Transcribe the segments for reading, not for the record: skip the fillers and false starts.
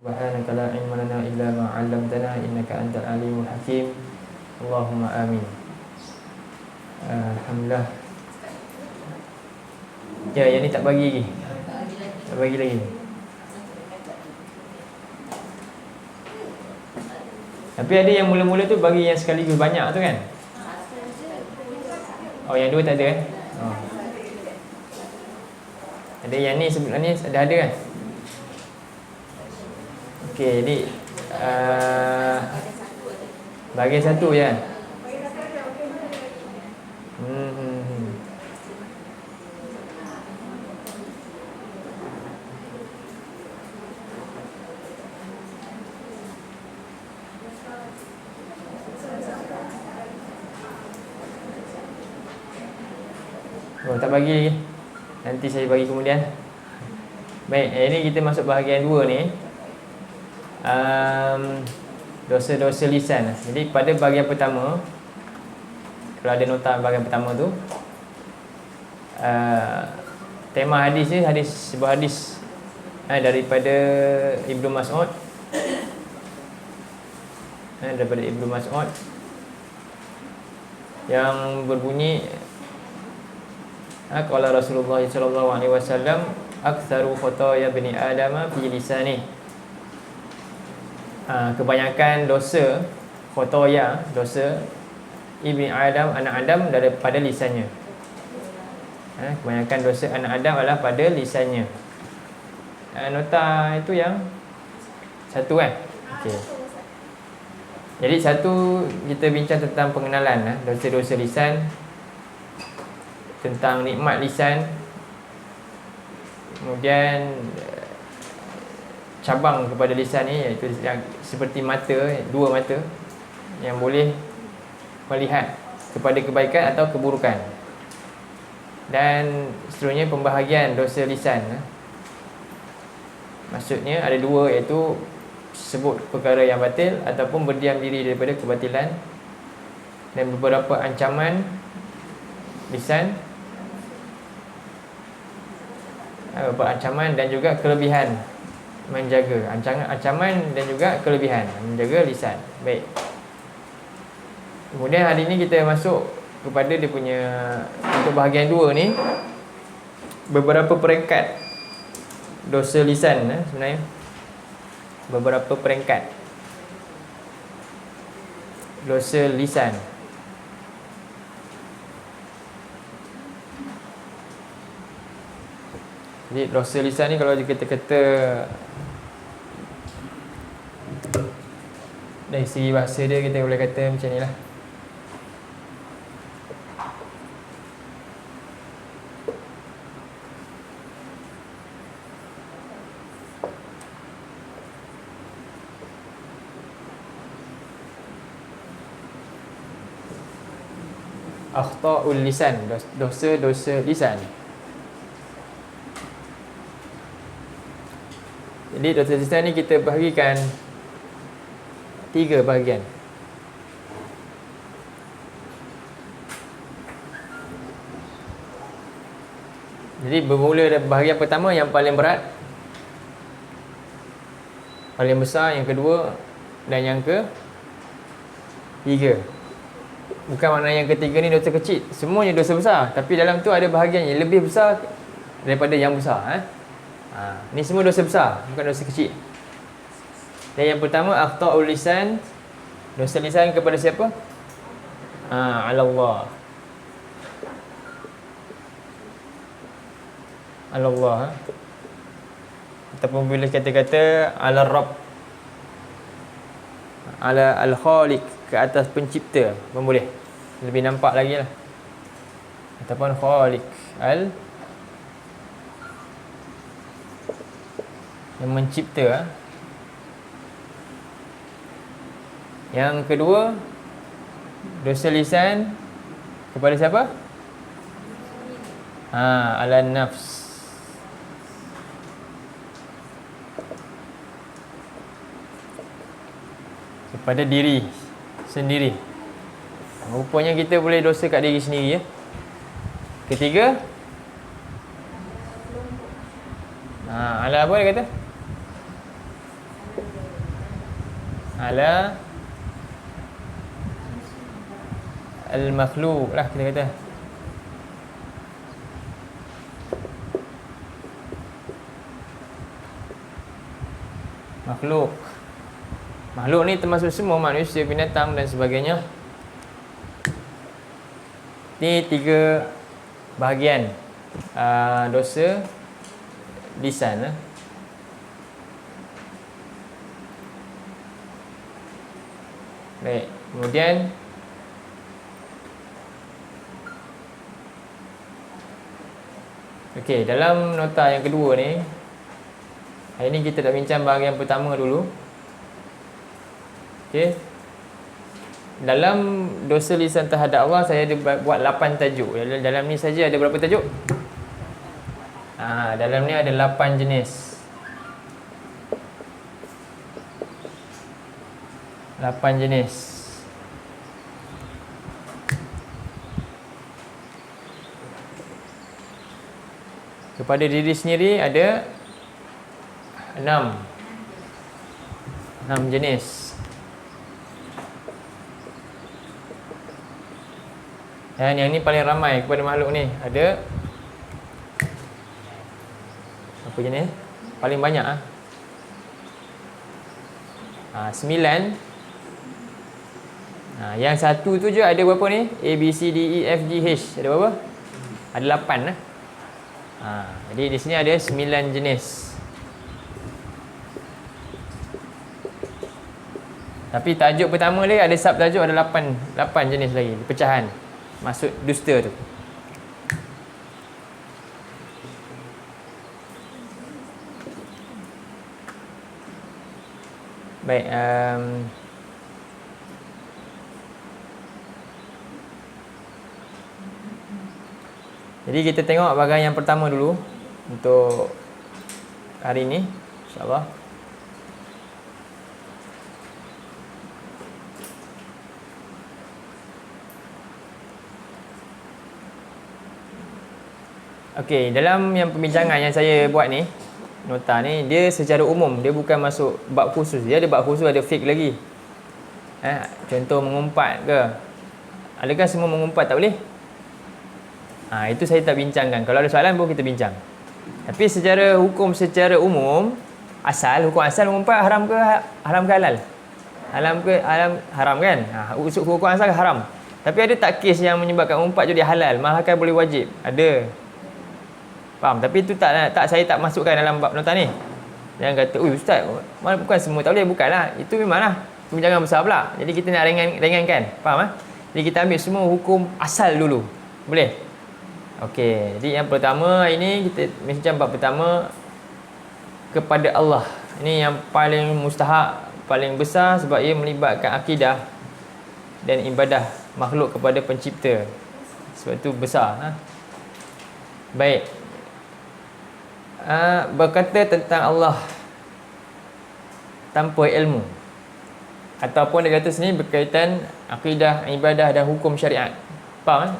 Subhanaka la ilma lana illa ma 'allamtana innaka antal alimul hakim. Allahumma amin. Alhamdulillah. Ya, yang ni tak bagi lagi. Tak bagi lagi. Tapi ada yang mula-mula tu bagi yang sekaligus banyak tu kan? Oh, yang dua tak ada kan? Oh. Ada yang ni sebelum ni ada kan? Okey, jadi bahagian satu je. Oh, tak bagi lagi. Nanti saya bagi kemudian. Baik, ini kita masuk bahagian dua ni. Dosa-dosa lisan. Jadi pada bahagian pertama, kalau ada nota bahagian pertama tu, tema hadis ni sebuah hadis daripada Ibnu Mas'ud. Daripada Ibnu Mas'ud yang berbunyi, qala Rasulullah sallallahu alaihi wasallam, aktsaru khataya bani Adam fi lisani. Kebanyakan dosa khotoya, dosa Ibni Adam, anak Adam, daripada lisannya. Kebanyakan dosa anak Adam adalah pada lisannya. Nota itu yang satu kan? Okey. Jadi satu, kita bincang tentang pengenalan dosa-dosa lisan, tentang nikmat lisan, kemudian cabang kepada lisan ni, iaitu yang seperti mata, dua mata yang boleh melihat kepada kebaikan atau keburukan. Dan seterusnya pembahagian dosa lisan. Maksudnya ada dua, iaitu sebut perkara yang batil ataupun berdiam diri daripada kebatilan, dan beberapa ancaman lisan, beberapa ancaman dan juga kelebihan menjaga, ancaman dan juga kelebihan menjaga lisan. Baik. Kemudian hari ini kita masuk kepada dia punya, untuk bahagian dua ni, beberapa peringkat dosa lisan sebenarnya. Beberapa peringkat dosa lisan. Jadi dosa lisan ni kalau kita kata dari segi bahasa dia, kita boleh kata macam ni lah. Akhta'ul lisan, dosa-dosa lisan. Jadi dosa lisan ni kita bahagikan tiga bahagian. Jadi bermula dari bahagian pertama yang paling berat, paling besar, yang kedua dan yang ketiga. Bukan maknanya yang ketiga ni dosa kecil, semuanya dosa besar, tapi dalam tu ada bahagian yang lebih besar daripada yang besar. Ni semua dosa besar, bukan dosa kecil. Dan yang pertama, akhta'ul lisan, dosa lisan kepada siapa? Ala Allah. Ala Allah. Ataupun bila kata-kata ala Rabb, ala al-Khaliq, ke atas pencipta pun boleh, lebih nampak lagi lah. Ataupun Khaliq, yang mencipta. Yang kedua, dosa lisan kepada siapa? Ala nafs, kepada diri sendiri. Rupanya kita boleh dosa kat diri sendiri, ya. Ketiga, ala apa dia kata? ala al-makhluq lah kita kata. Makhluk. Makhluk ni termasuk semua manusia, binatang dan sebagainya. Ni 3 bahagian dosa lisan lah. Baik, kemudian okey, dalam nota yang kedua ni, hari ni kita nak bincang bahagian pertama dulu. Okey. Dalam dosa lisan terhadap Allah, saya ada buat 8 tajuk. Dalam ni saja ada berapa tajuk? Dalam ni ada 8 jenis. 8 jenis. Kepada diri sendiri ada 6 jenis. Dan yang ni paling ramai kepada makhluk ni. Ada apa jenis? Paling banyak 9. Yang satu tu je ada berapa ni? A, B, C, D, E, F, G, H. Ada berapa? Ada 8 lah. Jadi di sini ada 9 jenis. Tapi tajuk pertama dia ada subtajuk, ada 8 jenis lagi. Pecahan maksud dusta tu. Baik, jadi kita tengok bahagian yang pertama dulu untuk hari ini, insya-Allah. Okey, dalam yang pembincangan yang saya buat ni, nota ni, dia secara umum, dia bukan masuk bab khusus. Dia ada bab khusus, ada fiqh lagi. Contoh mengumpat ke. Adakah semua mengumpat tak boleh? Itu saya tak bincangkan. Kalau ada soalan pun kita bincang. Tapi secara hukum secara umum, hukum asal mengumpat haram ke halal? Haram kan? Hukum asal haram. Tapi ada tak kes yang menyebabkan umpat jadi halal, mahalkan boleh wajib? Ada. Faham? Tapi itu saya tak masukkan dalam bab nota ni. Yang kata, ustaz, bukan semua tak boleh. Bukanlah. Itu memanglah pembincangan besar pula. Jadi kita nak ringankan. Faham? Jadi kita ambil semua hukum asal dulu. Boleh? Okey. Jadi yang pertama, ini kita bincang bab pertama, kepada Allah. Ini yang paling mustahak, paling besar sebab ia melibatkan akidah dan ibadah makhluk kepada pencipta. Sebab itu besar. Baik. Berkata tentang Allah tanpa ilmu, ataupun dia kata sini berkaitan akidah, ibadah dan hukum syariat. Faham?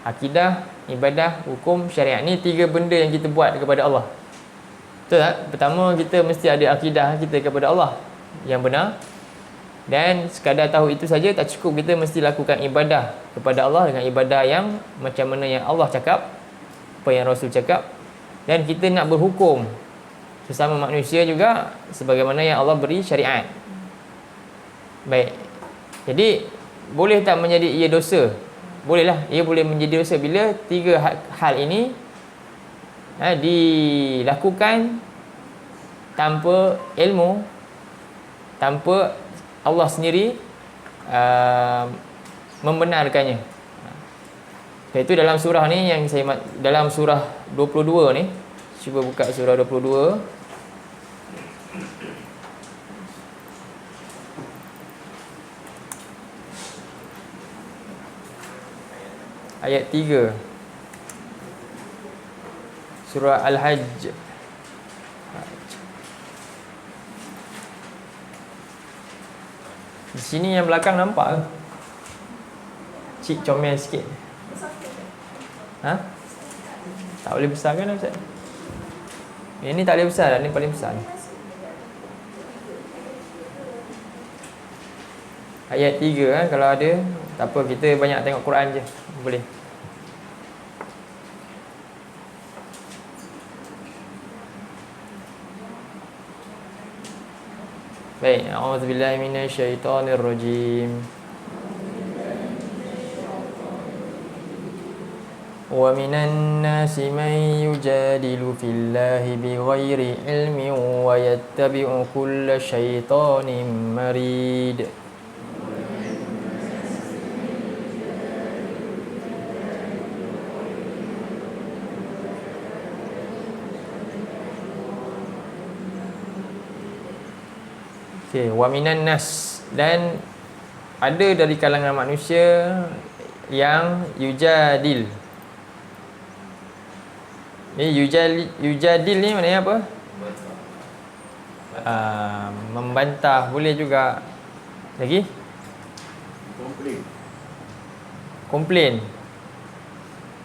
Akidah, ibadah, hukum syariat. Ni 3 benda yang kita buat kepada Allah. Betul tak? Pertama, kita mesti ada akidah kita kepada Allah yang benar. Dan sekadar tahu itu saja tak cukup, kita mesti lakukan ibadah kepada Allah dengan ibadah yang macam mana yang Allah cakap, apa yang Rasul cakap. Dan kita nak berhukum sesama manusia juga sebagaimana yang Allah beri syariat. Baik. Jadi boleh tak menjadi ia dosa? Bolehlah, ia boleh menjadi dosa bila 3 hal ini dilakukan tanpa ilmu, tanpa Allah sendiri membenarkannya. Iaitu dalam surah ni yang dalam surah 22 ni, cuba buka surah 22. Ayat 3. Surah Al-Hajj. Di sini yang belakang nampak ke? Cik comel sikit. Tak boleh besar kan, Ustaz? Ini tak boleh besar, ini paling besar ni. ayat 3 kalau ada. Tak apa, kita banyak tengok Quran je. Boleh. Baik, a'udzubillahi minasyaitonirrajim. Wa minan nasi man yujadilu fillahi bighairi ilmin wa yattabi'u kulla syaitanin marid. Okey, wa minan nas, dan ada dari kalangan manusia yang yujadil. Ni yujadil ni maknanya apa? Membantah, boleh juga. Lagi? Komplain.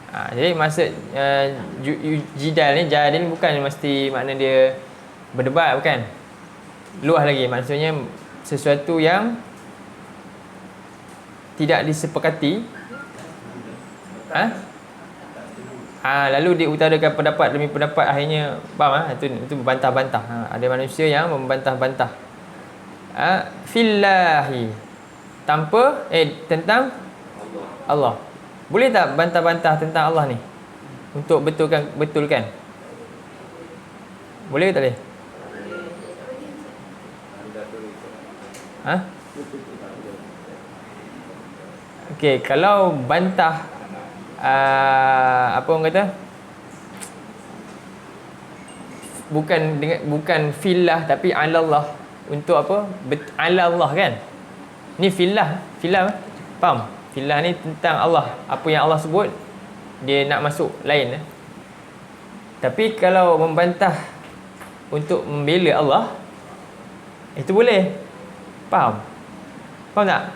Jadi maksud jidal ni, jadil bukan mesti makna dia berdebat, bukan. Luas lagi, maksudnya sesuatu yang tidak disepakati, lalu diutarakan pendapat demi pendapat, akhirnya faham, itu berbantah-bantah. Ada manusia yang membantah-bantah fillahi, tanpa tentang Allah. Boleh tak bantah-bantah tentang Allah ni untuk betulkan? Boleh ke tak boleh? Okey, kalau bantah apa orang kata, bukan fillah tapi alallah, untuk apa? Alallah kan. Ni fillah faham? Fillah ni tentang Allah, apa yang Allah sebut, dia nak masuk lain. Tapi kalau membantah untuk membela Allah, itu boleh. Faham tak?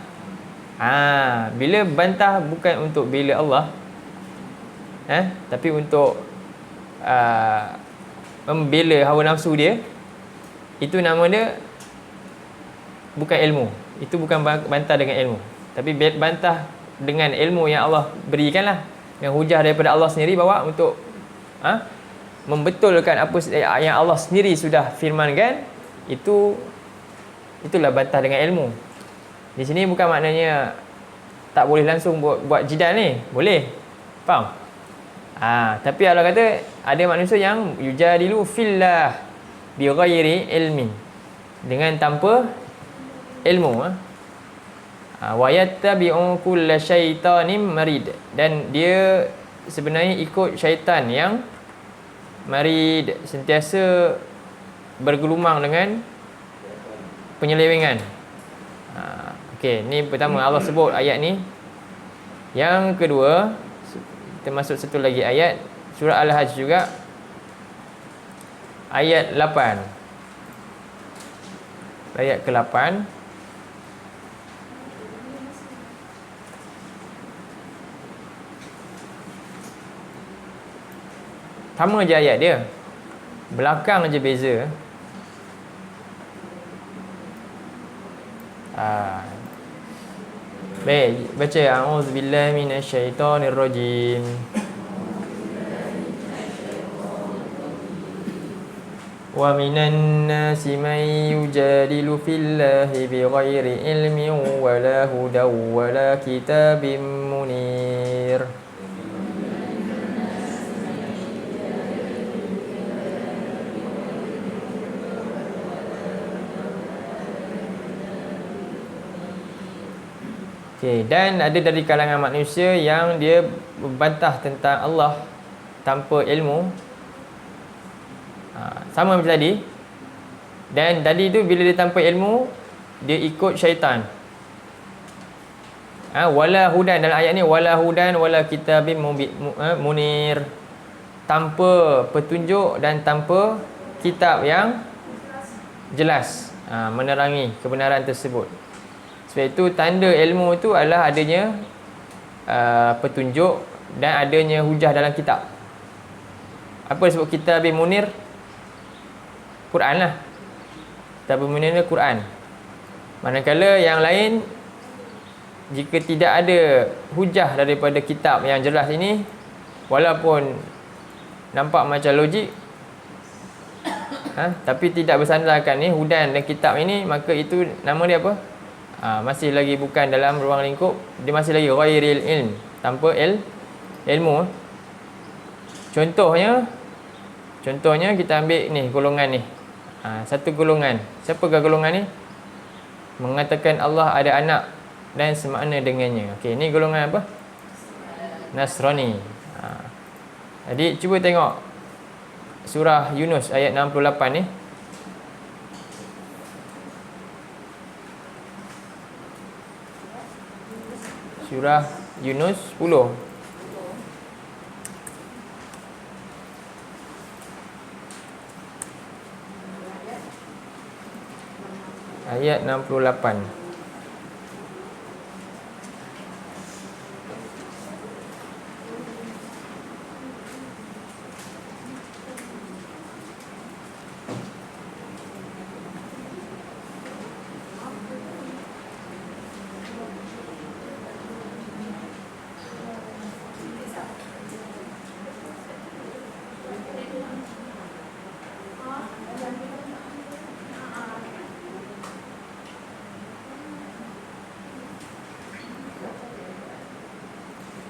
Bila bantah bukan untuk bela Allah, tapi untuk membela hawa nafsu dia, itu nama dia bukan ilmu. Itu bukan bantah dengan ilmu, tapi bantah dengan ilmu yang Allah berikanlah, yang hujah daripada Allah sendiri bawa untuk membetulkan apa yang Allah sendiri sudah firmankan. Itulah bantah dengan ilmu. Di sini bukan maknanya tak boleh langsung buat jidal ni. Boleh. Faham? Tapi Allah kata ada manusia yang yujadilu fillah bighairi ilmin, dengan tanpa ilmu. Wa yattabi'u kulla syaitanin marid, dan dia sebenarnya ikut syaitan yang marid, sentiasa bergelumang dengan penyelewengan. Okey, ni pertama Allah sebut ayat ni. Yang kedua, kita masuk satu lagi ayat, surah Al-Hajj juga, ayat 8. Ayat ke-8. Sama je ayat dia, belakang je beza. Baik, baca a'udzubillahi minasyaitonirrajim. Wa minan nasi man yujadilu fillahi bighairi ilmin wala hudaw wala kitabim munir. Okay, dan ada dari kalangan manusia yang dia membantah tentang Allah tanpa ilmu. Sama macam tadi. Dan tadi tu bila dia tanpa ilmu, dia ikut syaitan. Wala hudan, dalam ayat ni wala hudan wala kitabim munir, tanpa petunjuk dan tanpa kitab yang jelas menerangi kebenaran tersebut. Sebab itu tanda ilmu itu adalah adanya petunjuk dan adanya hujah dalam kitab. Apa disebut kitabim munir? Quran lah. Kitabim munir ni Quran. Manakala yang lain jika tidak ada hujah daripada kitab yang jelas ini, walaupun nampak macam logik, tapi tidak bersandarkan ni hudan dan kitab ini, maka itu nama dia apa? Masih lagi bukan dalam ruang lingkup, dia masih lagi ghairil ilm, tanpa ilmu. Contohnya kita ambil ni golongan ni. Satu golongan. Siapakah golongan ni? Mengatakan Allah ada anak dan semakna dengannya. Okey, ni golongan apa? Nasrani. Jadi cuba tengok surah Yunus ayat 68 ni. Surah Yunus 10. Ayat 68.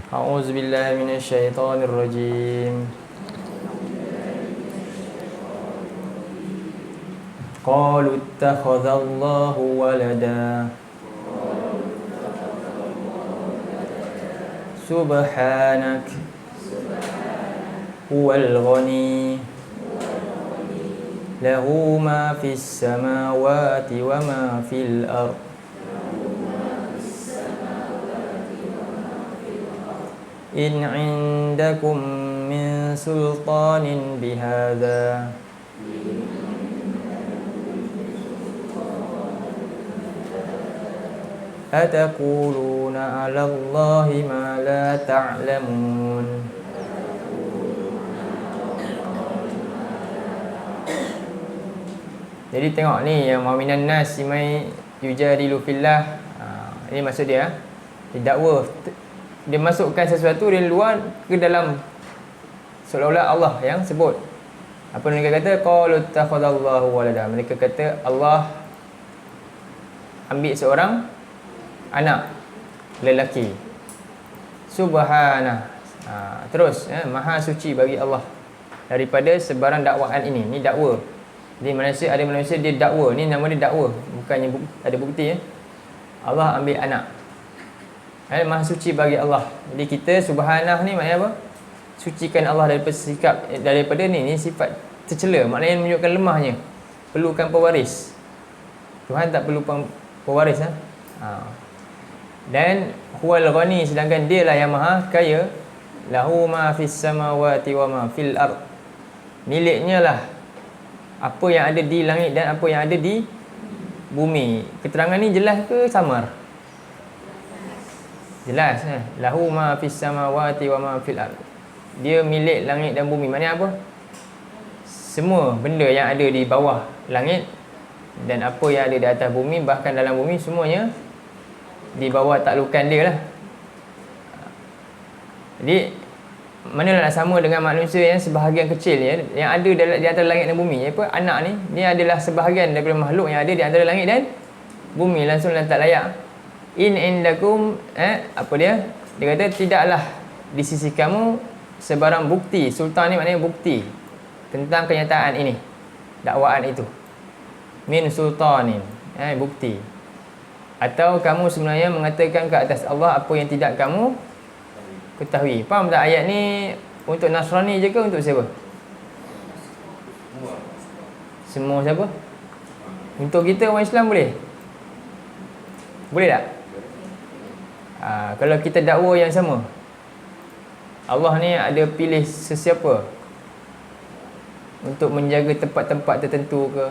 A'udzu billahi minasyaitonir rajim. Qalu ittakhadallahu walada. Subhanak huwal ghani lahu ma fis samawati wa ma fil ardh in 'indakum min sultanin bihadza ataquluna 'ala Allahi ma la ta'lamun. Jadi tengok ni yang mu'minan nas mai yujadilu fillah. Ini maksud dia. Dia dakwa, dia masukkan sesuatu dari luar ke dalam, seolah-olah Allah yang sebut. Apa mereka kata? Qalu takhadallahu walada. Mereka kata Allah ambil seorang anak lelaki. Subhanah. Terus maha suci bagi Allah daripada sebarang dakwaan ini. Ni dakwa. Jadi ada manusia dia dakwa. Ni nama dia dakwa, bukannya ada bukti. Allah ambil anak. Maha suci bagi Allah. Jadi kita subhanah ni maknanya apa? Sucikan Allah daripada sikap, daripada ni sifat tercela, maknanya menunjukkan lemahnya. Perlukan pewaris. Tuhan tak perlu pewaris. Dan huwal ghani, sedangkan dia lah yang maha kaya. Lahu ma fis samawati wa ma fil ard. Miliknya lah apa yang ada di langit dan apa yang ada di bumi. Keterangan ni jelas ke samar? Jelas. Lahu ma fis samawati wa ma fil ard. Dia milik langit dan bumi. Maknanya apa? Semua benda yang ada di bawah langit dan apa yang ada di atas bumi, bahkan dalam bumi, semuanya di bawah taklukan dia lah. Jadi mana nak sama dengan manusia yang sebahagian kecil yang ada di antara langit dan bumi. Apa? Anak ni, dia adalah sebahagian daripada makhluk yang ada di antara langit dan bumi, langsung tak layak. In indakum apa dia? Dia kata tidaklah di sisi kamu sebarang bukti. Sultan ni maknanya bukti tentang kenyataan ini, dakwaan itu. Min sultanin, bukti. Atau kamu sebenarnya mengatakan ke atas Allah apa yang tidak kamu ketahui. Faham tak ayat ni untuk Nasrani je ke untuk siapa? Semua siapa? Untuk kita orang Islam boleh? Boleh tak? Kalau kita dakwa yang sama, Allah ni ada pilih sesiapa untuk menjaga tempat-tempat tertentu ke,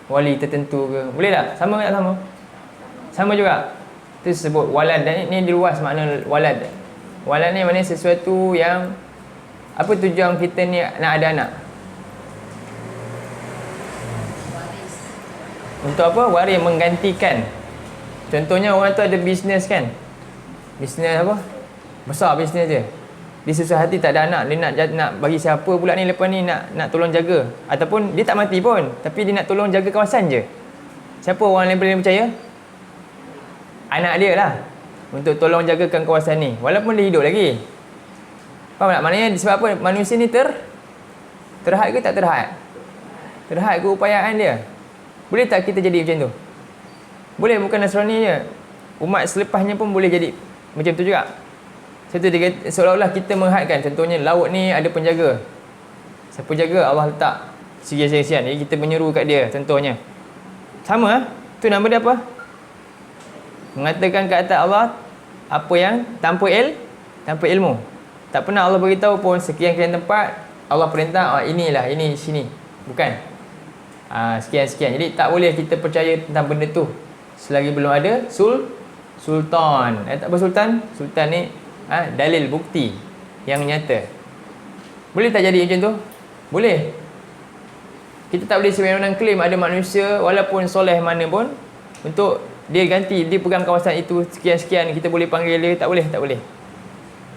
wali tertentu ke, boleh tak? Sama tak sama? Sama juga. Itu sebut walad. Dan ni diluas makna walad. Walad ni maknanya sesuatu yang, apa tujuan kita ni nak ada anak? Untuk apa? Waris, menggantikan. Contohnya orang tu ada bisnes kan. Bisnes apa? Besar bisnes dia. Dia susah hati tak ada anak, dia nak bagi siapa pula ni lepas ni nak tolong jaga. Ataupun dia tak mati pun, tapi dia nak tolong jaga kawasan je. Siapa orang yang boleh percaya? Anak dia lah. Untuk tolong jagakan kawasan ni. Walaupun dia hidup lagi. Faham tak? Maknanya sebab apa? Manusia ni terhad ke tak terhad? Terhad keupayaan dia. Boleh tak kita jadi macam tu? Boleh, bukan Nasrani je. Umat selepasnya pun boleh jadi macam tu juga. Satu dia kata, seolah-olah kita menghadkan. Contohnya laut ni ada penjaga. Siapa jaga? Allah letak sekian-sekian. Jadi kita menyeru kat dia contohnya. Sama, tu nama dia apa? Mengatakan ke atas Allah apa yang tanpa ilmu. Tak pernah Allah beritahu pun sekian-sekian tempat Allah perintah, inilah, ini sini. Bukan. Sekian-sekian. Jadi tak boleh kita percaya tentang benda tu selagi belum ada sultan. Tak apa sultan? Sultan ni dalil, bukti yang nyata. Boleh tak jadi macam tu? Boleh. Kita tak boleh sembarangan claim ada manusia walaupun soleh mana pun untuk dia ganti, dia pegang kawasan itu sekian-sekian, kita boleh panggil dia. Tak boleh.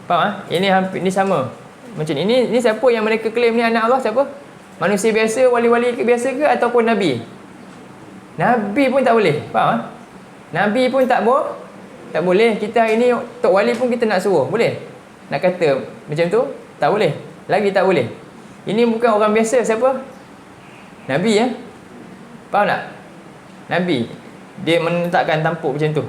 Faham? Ini sama macam ni. Ini siapa yang mereka claim ni anak Allah? Siapa? Manusia biasa, wali-wali biasa ke ataupun Nabi? Nabi pun tak boleh. Faham? Nabi pun tak boleh. Kita hari ni Tok Wali pun kita nak suruh. Boleh? Nak kata macam tu? Tak boleh. Lagi tak boleh. Ini bukan orang biasa. Siapa? Nabi ya. Faham tak? Nabi. Dia menetapkan tampuk macam tu.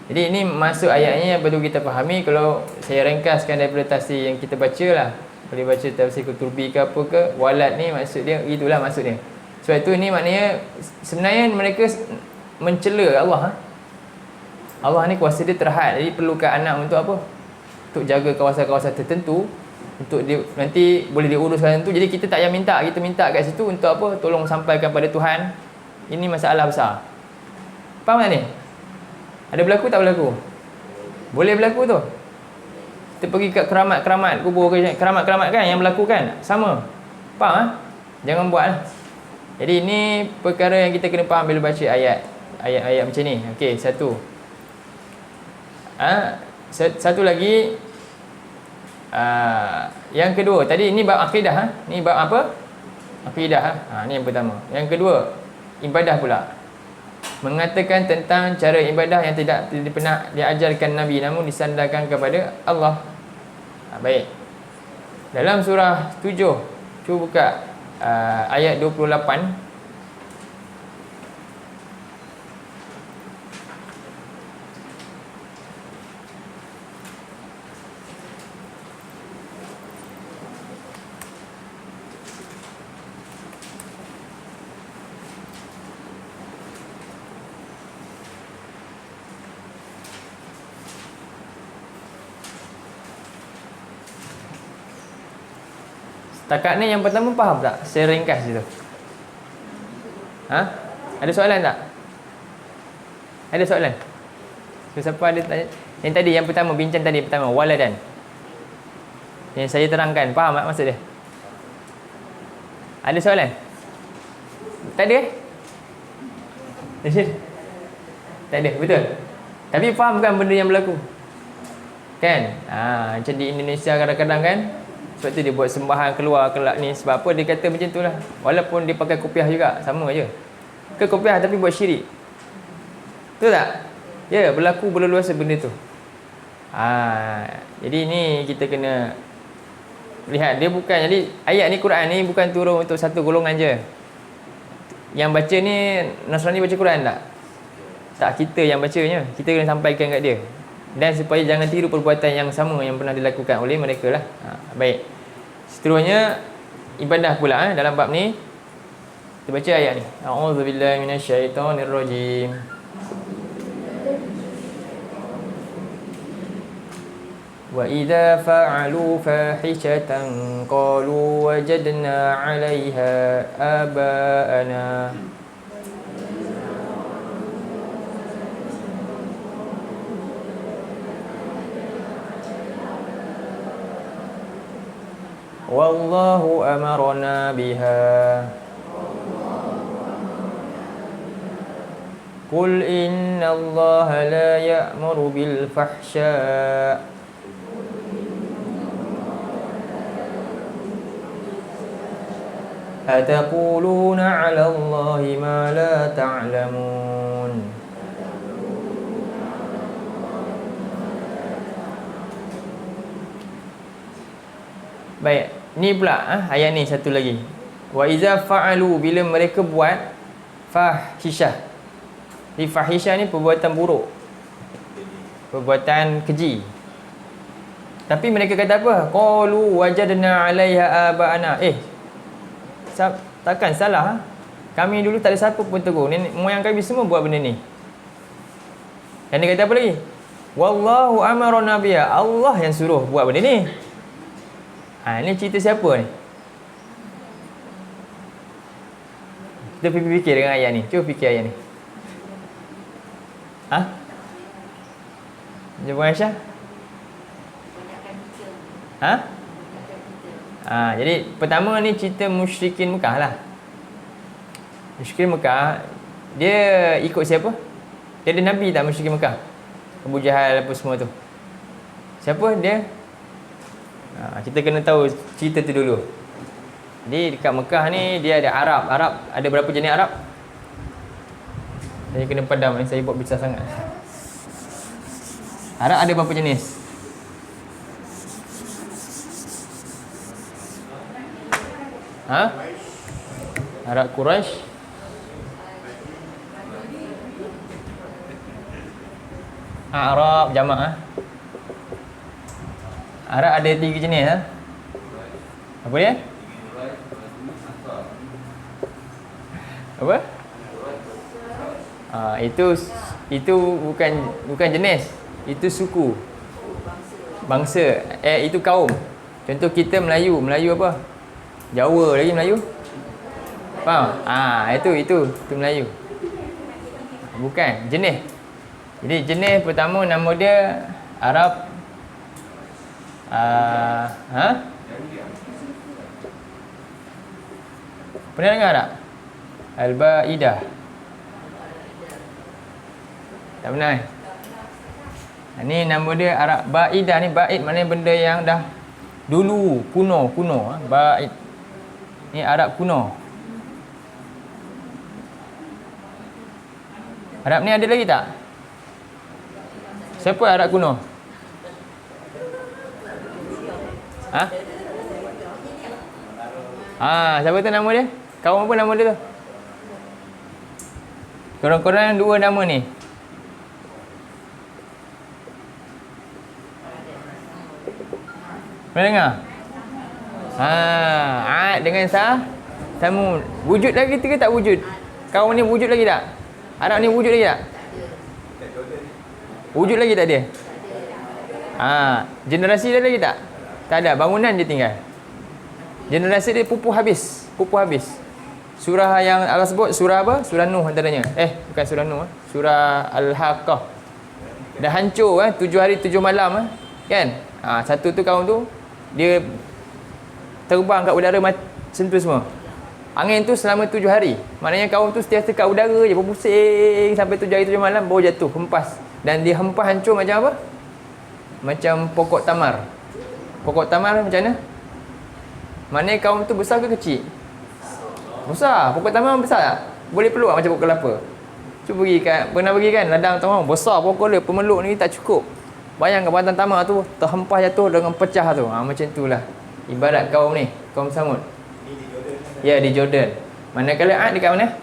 Jadi ini masuk ayatnya yang perlu kita fahami. Kalau saya ringkaskan daripada tafsir yang kita baca lah. Boleh baca tafsir Qurtubi ke apa ke. Walad ni maksud dia, itulah maksud dia. Sebab itu ini maknanya sebenarnya mereka mencela Allah. Allah ni kuasa dia terhad. Jadi perlukan anak untuk apa? Untuk jaga kawasan-kawasan tertentu. Untuk dia nanti boleh diuruskan tu. Jadi kita tak payah minta. Kita minta kat situ untuk apa? Tolong sampaikan pada Tuhan. Ini masalah besar. Faham tak ni? Ada berlaku tak berlaku? Boleh berlaku tu. Kita pergi kat keramat-keramat kubur ke, keramat-keramat kan yang berlaku kan? Sama. Faham? Jangan buat lah. Jadi ini perkara yang kita kena faham bila baca ayat macam ni. Okey, satu. Satu lagi. Yang kedua, tadi ini bab akidah. Ni bab apa? Akidah. Ni yang pertama. Yang kedua, ibadah pula. Mengatakan tentang cara ibadah yang tidak pernah diajarkan Nabi, namun disandarkan kepada Allah. Baik. Dalam surah 7, cuba buka ayat 28. Setakat ni yang pertama faham tak? Saya ringkas situ. Ada soalan tak? Ada soalan? So, siapa ada tanya? Yang tadi, yang pertama, bincang tadi pertama, waladan. Yang saya terangkan, faham tak maksud dia? Ada soalan? Tak ada? Tak ada, betul? Tapi faham kan benda yang berlaku? Kan? Macam di Indonesia kadang-kadang kan, sebab tu dia buat sembahan keluar kelak ni. Sebab apa dia kata macam tu lah. Walaupun dia pakai kopiah juga, sama je. Ke kopiah tapi buat syirik. Betul tak? Ya, berlaku berleluasa benda tu. Jadi ni kita kena lihat. Dia bukan, jadi ayat ni, Quran ni bukan turun untuk satu golongan je. Yang baca ni Nasrani baca Quran tak? Tak, kita yang bacanya. Kita kena sampaikan kat dia. Dan supaya jangan tiru perbuatan yang sama yang pernah dilakukan oleh mereka lah. Baik. Seterusnya ibadah pula dalam bab ni. Kita baca ayat ni. A'udzubillahi minasyaitonirrajim. Wa idza fa'alu fahishatan qalu wajadna 'alaiha aba'ana. Wallahu amarna biha. Qul innallaha la ya'muru bil fahsya. Ataquluna 'ala Allahi ma la ta'lamun. Baik, ni pula ayat ni satu lagi. Wa iza fa'alu, bila mereka buat fahisyah. Di fahisyah ni perbuatan buruk, perbuatan keji. Tapi mereka kata apa? Qalu wajadna 'alaiha aba'ana. Takkan salah? Kami dulu tak ada siapa pun tegur. Nenek moyang kami semua buat benda ni. Dan dia kata apa lagi? Wallahu amarna biha. Allah yang suruh buat benda ni. Ni cerita siapa ni? Kita fikir dengan ayat ni. Cuba fikir ayat ni. Jumpa Aisyah? Jadi pertama ni cerita musyrikin Mekah lah. Musyrikin Mekah, dia ikut siapa? Dia ada Nabi tak musyrikin Mekah? Abu Jahal apa semua tu. Siapa dia? Kita kena tahu cerita tu dulu. Jadi dekat Mekah ni dia ada Arab. Arab ada berapa jenis Arab? Saya kena padam ni, saya buat besar sangat. Arab ada berapa jenis? Arab Quraisy, Arab jamak. Arab ada 3 jenis. Apa dia? Apa? Itu bukan jenis. Itu suku. Bangsa. Itu kaum. Contoh kita Melayu apa? Jawa lagi Melayu. Faham? Itu Melayu. Bukan jenis. Jadi jenis pertama nama dia Arab. Pernah dengar tak? Al-Ba'idah. Tak pernah. Ni nama dia Arab Ba'idah ni. Ba'id maknanya benda yang dah dulu, kuno. Ba'id. Ni Arab kuno. Arab ni ada lagi tak? Siapa Arab kuno? Siapa tu nama dia? Kaum apa nama dia tu? Korang-korang 2 nama ni. Pernah dengar? Ad dengan Samud. Wujud lagi ke tak wujud? Kaum ni wujud lagi tak? Arab ni wujud lagi tak? Wujud lagi tak dia? Generasi dia lagi tak? Tak ada, bangunan je tinggal. Generasi dia pupuh habis. Surah yang Allah sebut surah apa? Surah Nuh antaranya. Bukan surah Nuh, surah Al-Haqqah. Dah hancur 7 hari 7 malam kan? Satu tu kaum tu dia terbang kat udara macam tu semua. Angin tu selama 7 hari. Maknanya kaum tu setiap kat udara je berpusing sampai 7 hari 7 malam baru jatuh, hempas. Dan dia hempas hancur macam apa? Macam pokok tamar. Pokok tamar macam mana? Maknanya kaum tu besar ke kecil? Besar. Pokok tamar besar tak? Boleh peluk macam pokok kelapa. Cuba pernah pergi kan ladang tamar besar pokok dia, pemeluk ni tak cukup. Bayangkan batang tamar tu terhempas jatuh dengan pecah tu. Macam itulah ibarat kaum ni, kaum Samud. Ya, di Jordan. Manakala Ad dekat mana?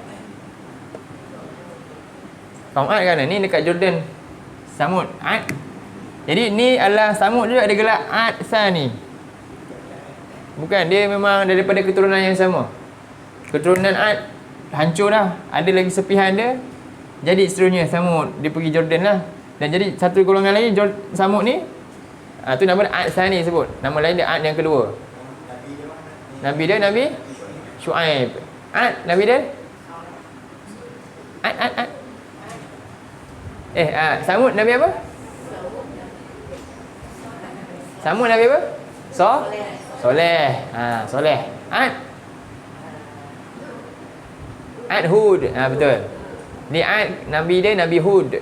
Kaum Ad kan ni dekat Jordan. Samud, Ad. Jadi ni adalah Samud juga ada gelar Ad Sani. Bukan, dia memang daripada keturunan yang sama. Keturunan Ad hancur dah. Ada lagi sepihan dia. Jadi seterusnya Samud dia pergi Jordan lah. Dan jadi satu golongan lagi Samud ni tu nama dia Ad Sani sebut. Nama lain dia Ad yang kedua. Nabi dia Nabi Shu'aib. Ad Nabi dia Ad Samud Nabi apa? Samud Nabi apa? Soleh. Soleh. Ad Hud. Betul. Ni Ad, Nabi dia Nabi Hud.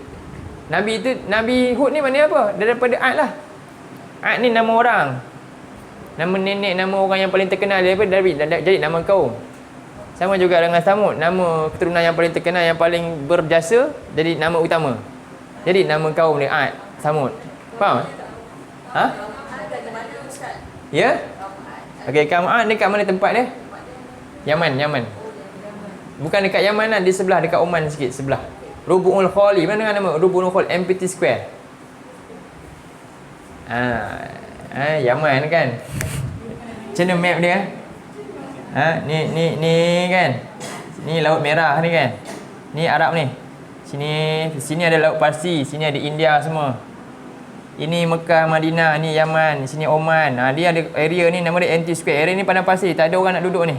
Nabi Hud ni mana apa? Daripada Ad lah. Ad ni nama orang. Nama nenek, nama orang yang paling terkenal daripada jadi nama kaum. Sama juga dengan Samud, nama keturunan yang paling terkenal, yang paling berjasa, jadi nama utama. Jadi nama kaum dia Ad, Samud. Faham? Ha? Ya? Okey, kaum Ad ni kat mana tempat dia? Yaman. Bukan dekat Yaman lah, di sebelah, dekat Oman sikit sebelah. Rubu'ul Khali, mana dengan nama? Rubu'ul Khali, empty square. Yaman kan? Macam mana map dia? Ni kan. Ni Laut Merah ni kan. Ni Arab ni. Sini ada Laut Parsi, sini ada India semua. Ini Mekah, Madinah, ni Yaman, sini Oman. Dia ada area ni nama dia empty square. Area ni padang pasir, tak ada orang nak duduk ni.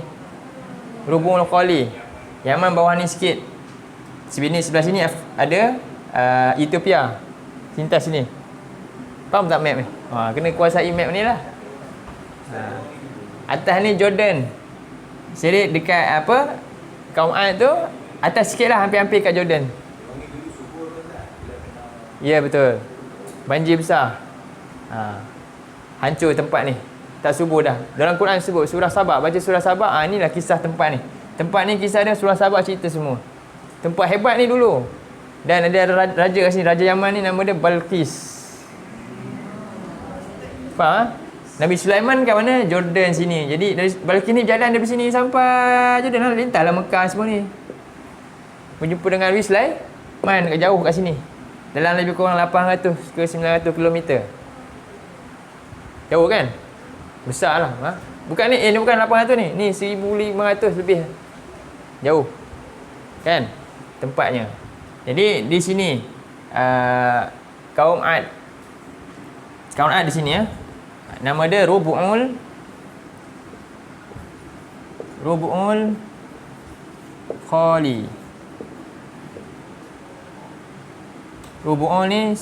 Rubu'ul Khali. Yaman bawah ni sikit. Sebelah sini ada Ethiopia. Sintas sini. Faham tak map ni? Kena kuasai map ni lah. Atas ni Jordan. Serik dekat apa? Kaum Ad tu atas sikit lah, hampir-hampir kat Jordan. Ya, betul. Banjir besar. Hancur tempat ni. Tak subur dah. Dalam Quran sebut surah Sabah. Baca surah Sabah, inilah kisah tempat ni. Tempat ni kisah dia, surah Sabah cerita semua. Tempat hebat ni dulu. Dan ada raja kat sini, Raja Yaman ni nama dia Balqis. Faham? Nabi Sulaiman kat mana? Jordan sini. Jadi dari Balqis ni jalan dari sini sampai Jordan lah. Lintahlah Mekah semua ni. Berjumpa dengan Nabi Sulaiman kat jauh kat sini. Dalam lebih kurang 800 ke 900 km. Jauh kan? Besar lah. Bukan ni, ni bukan 800 ni. Ni 1500 lebih. Jauh. Kan? Tempatnya. Jadi di sini kaum Ad. Kaum Ad di sini ya. Nama dia Rubu'ul Khali. Rubu'ul ni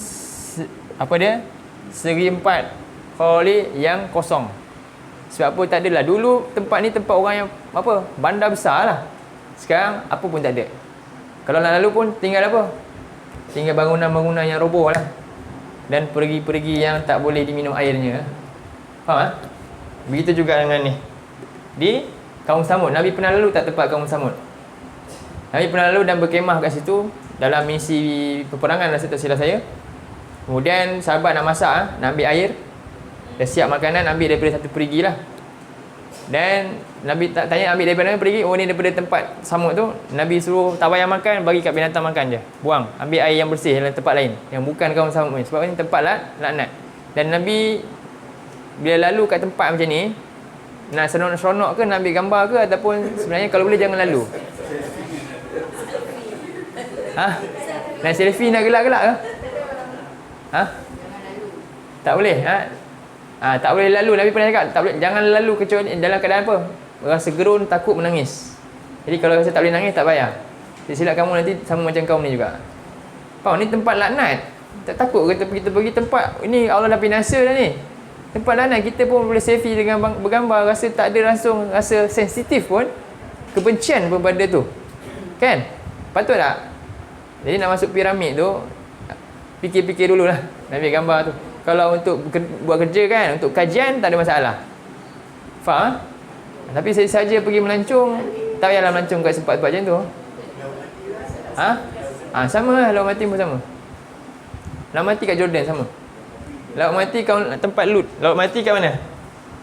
apa dia? Segi empat. Khali yang kosong. Sebab apa tak adalah. Dulu tempat ni tempat orang yang apa? Bandar besar lah. Sekarang apa pun tak ada. Kalau nak lalu pun tinggal apa? Tinggal bangunan-bangunan yang roboh lah. Dan perigi-perigi yang tak boleh diminum airnya. Faham? Begitu juga dengan ni. Di kaum Samud. Nabi pernah lalu tak tempat kaum Samud? Nabi pernah lalu dan berkemah kat situ. Dalam misi peperangan lah, tak silap saya. Kemudian sahabat nak masak, nak ambil air. Dah siap makanan, ambil daripada satu perigi lah. Dan Nabi tak tanya ambil daripada mana pergi. Oh, ni daripada tempat Samud tu. Nabi suruh tak payah makan, bagi kat binatang makan je. Buang, ambil air yang bersih dalam tempat lain yang bukan kaum Samud ni. Sebab ni tempat laknat. Dan Nabi bila lalu kat tempat macam ni, nak seronok-seronok ke, nak ambil gambar ke, ataupun sebenarnya kalau boleh jangan lalu. Nak selfie, nak gelak-gelak ke? Tak boleh. Tak boleh lalu. Nabi pernah cakap tak boleh, jangan lalu kecuali dalam keadaan apa? Rasa gerun, takut, menangis. Jadi kalau rasa tak boleh nangis, tak payah. Jadi silap kamu nanti sama macam kaum ni juga. Faham? Ni tempat laknat. Tak takut ke kita pergi tempat ini, Allah dah binasa dah ni. Tempat laknat, kita pun boleh selfie dengan bergambar, rasa tak ada langsung, rasa sensitif pun, kebencian pun pada tu. Kan? Patut tak? Jadi nak masuk piramid tu, fikir-fikir dululah nak ambil gambar tu. Kalau untuk buat kerja kan, untuk kajian tak ada masalah. Faham? Tapi saya saja pergi melancong, tak payahlah melancong kat tempat-tempat macam tu. Sama lah, Laut Mati pun sama. Laut Mati kat Jordan sama. Laut Mati kau tempat Lut. Laut Mati kat mana?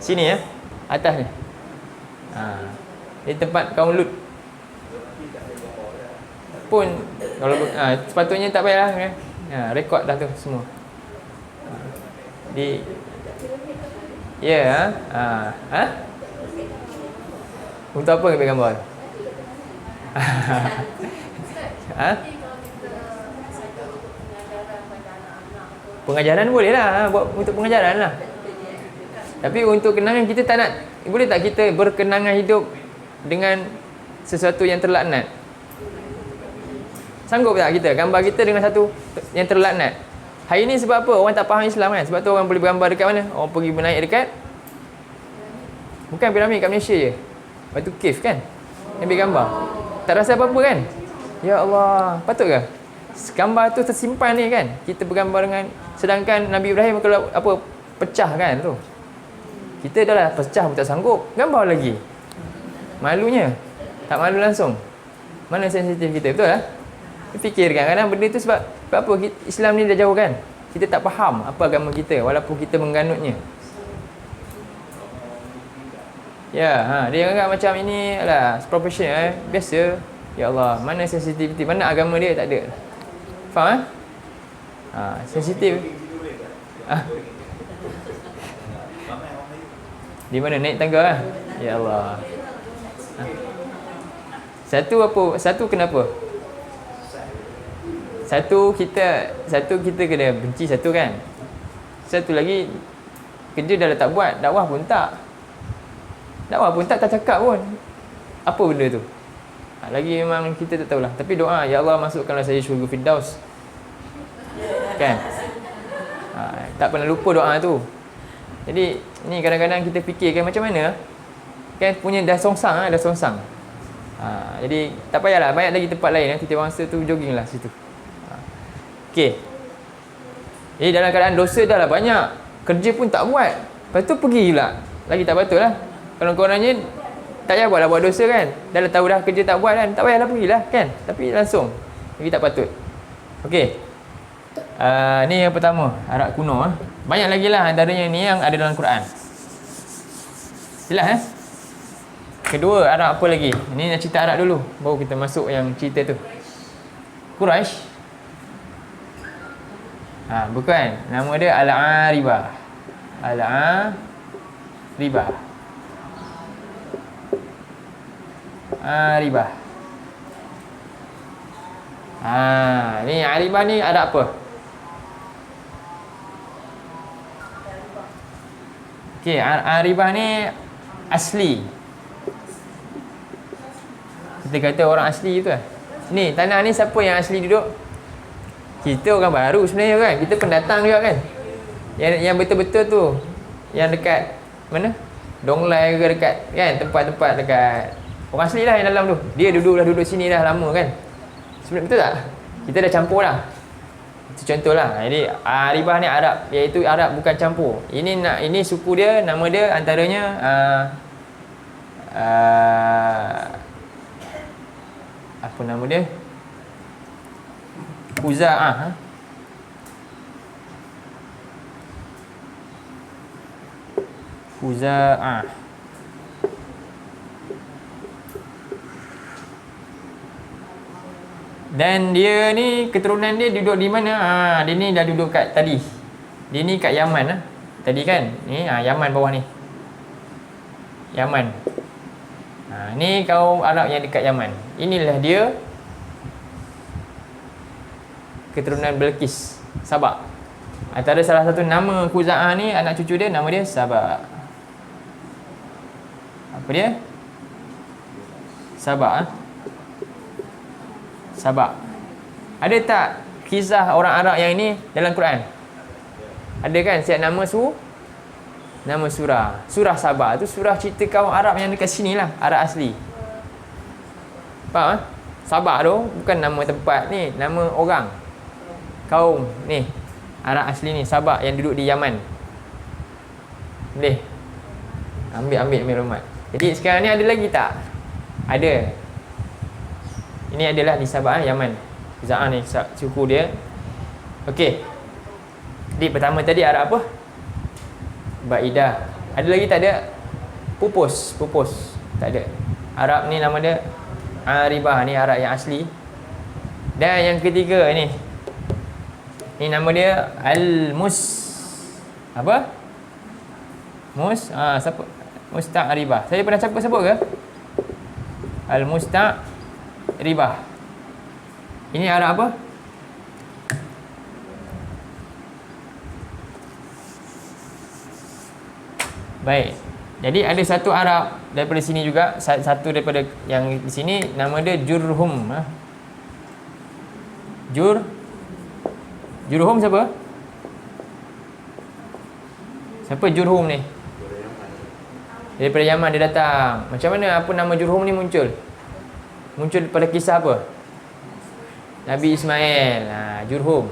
Sini ya. Atas ni. Ini tempat kaum Lut. Pun kalau sepatutnya tak payahlah kan. Rekod dah tu semua. Untuk apa ambil gambar? Pengajaran boleh lah, buat untuk pengajaran lah. Tapi untuk kenangan kita tak nak. Boleh tak kita berkenangan hidup dengan sesuatu yang terlaknat? Sanggup tak kita gambar kita dengan satu yang terlaknat? Hari ni sebab apa? Orang tak faham Islam kan? Sebab tu orang boleh bergambar dekat mana? Orang pergi bernaik dekat, bukan piramid, kat Malaysia je. Lepas tu cave kan? Ambil gambar. Tak rasa apa-apa kan? Ya Allah, patut ke? Gambar tu tersimpan ni kan. Kita bergambar dengan, sedangkan Nabi Ibrahim kalau apa pecah kan tu. Kita dah lah pecah pun tak sanggup. Gambar lagi. Malunya. Tak malu langsung. Mana sensitif kita, betul lah? Fikirkan kadang benda tu sebab apa Islam ni dah jauh kan. Kita tak faham apa agama kita walaupun kita mengganutnya. Ya, dia anggap macam ini lah profesional biasa. Ya Allah, mana sensitiviti, mana agama dia tak ada. Faham? Sensitif. Di mana naik tangga lah. Ya Allah. Satu kenapa? Satu kita kena benci satu kan. Satu lagi kerja dah tak buat, dakwah pun tak cakap pun. Apa benda tu? Lagi memang kita tak tahulah. Tapi doa, ya Allah masukkanlah saya syurga Firdaus. Kan? Tak pernah lupa doa tu. Jadi ni kadang-kadang kita fikirkan macam mana kan punya dah songsang. Jadi tak payahlah, banyak lagi tempat lain titik mangsa tu jogging lah situ. Okey. Jadi dalam keadaan dosa dah lah banyak, kerja pun tak buat. Lepas tu pergi pula. Lagi tak patut lah. Kalau korangnya tak payah buatlah buat dosa kan. Dah lah tahu dah kerja tak buat kan. Tak payahlah pergilah kan. Tapi langsung. Lagi tak patut. Okey. Ni yang pertama, Arab kuno. Banyak lagi lah antaranya ni yang ada dalam Quran. Jelas Kedua, Arab apa lagi? Ini nak cerita Arab dulu. Baru kita masuk yang cerita tu. Quraisy. Bukan. Nama dia Al-Aribah. Al-Aribah. Aribah. Ni Aribah ni ada apa? Okey, Aribah ni asli. Kita kata orang asli tu lah. Ni, tanah ni siapa yang asli duduk? Kita orang baru sebenarnya kan. Kita pendatang juga kan. Yang betul-betul tu, yang dekat mana? Donglai ke dekat kan, tempat-tempat dekat orang asli lah yang dalam tu. Dia duduk sini dah lama kan. Sebenarnya betul tak? Kita dah campur dah. Itu contohlah. Jadi Aribah ni Arab, iaitu Arab bukan campur. Ini suku dia, nama dia antaranya apa nama dia? Khuza'ah. Khuza'ah. Dan dia ni keturunan dia duduk di mana? Dia ni dah duduk kat tadi. Dia ni kat Yaman Tadi kan? Ni Yaman bawah ni. Yaman. Ni kaum Arab yang dekat Yaman. Inilah dia keturunan Bilqis, Sabak. Antara salah satu nama Khuza'ah ni, anak cucu dia, nama dia Sabak. Apa dia? Sabak. Sabak. Ada tak kisah orang Arab yang ini dalam Quran? Ada kan? Siap nama nama surah. Surah Sabak tu surah cerita kaum Arab yang dekat sini lah, Arab asli. Faham? Sabak tu bukan nama tempat ni, nama orang. Kaum ni, Arab asli ni, Sabak yang duduk di Yaman. Boleh? Ambil maklumat. Jadi sekarang ni ada lagi tak? Ada. Ini adalah di Sabak, Yaman. Za'an ni suku dia. Okey. Jadi pertama tadi Arab apa? Baidah. Ada lagi tak ada? Pupus. Tak ada. Arab ni nama dia Aribah, ni Arab yang asli. Dan yang ketiga ni. Ni nama dia Apa? Siapa? Musta'ribah. Saya pernah sebut ke? Al-Musta'ribah. Ini Arab apa? Baik. Jadi ada satu Arab daripada sini juga, satu daripada yang di sini, nama dia Jurhum. Jurhum siapa? Siapa Jurhum ni? Daripada Yaman dia datang. Macam mana apa nama Jurhum ni muncul? Muncul pada kisah apa? Nabi Ismail. Jurhum.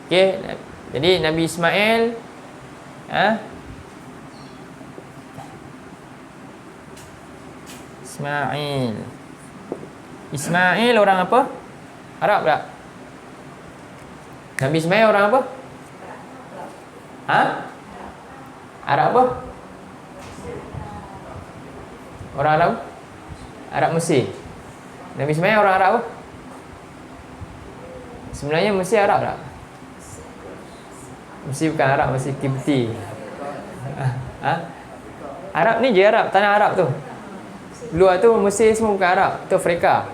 Okey, jadi Nabi Ismail Ismail orang apa? Arab tak? Nabi Ismail orang apa? Arab apa? Orang Arab? Arab Mesir. Nabi Ismail orang Arab apa? Sebenarnya Mesir Arab tak? Mesir bukan Arab, Mesir Kipti. Arab ni je Arab, tanah Arab tu. Luar tu Mesir semua bukan Arab, tu Afrika.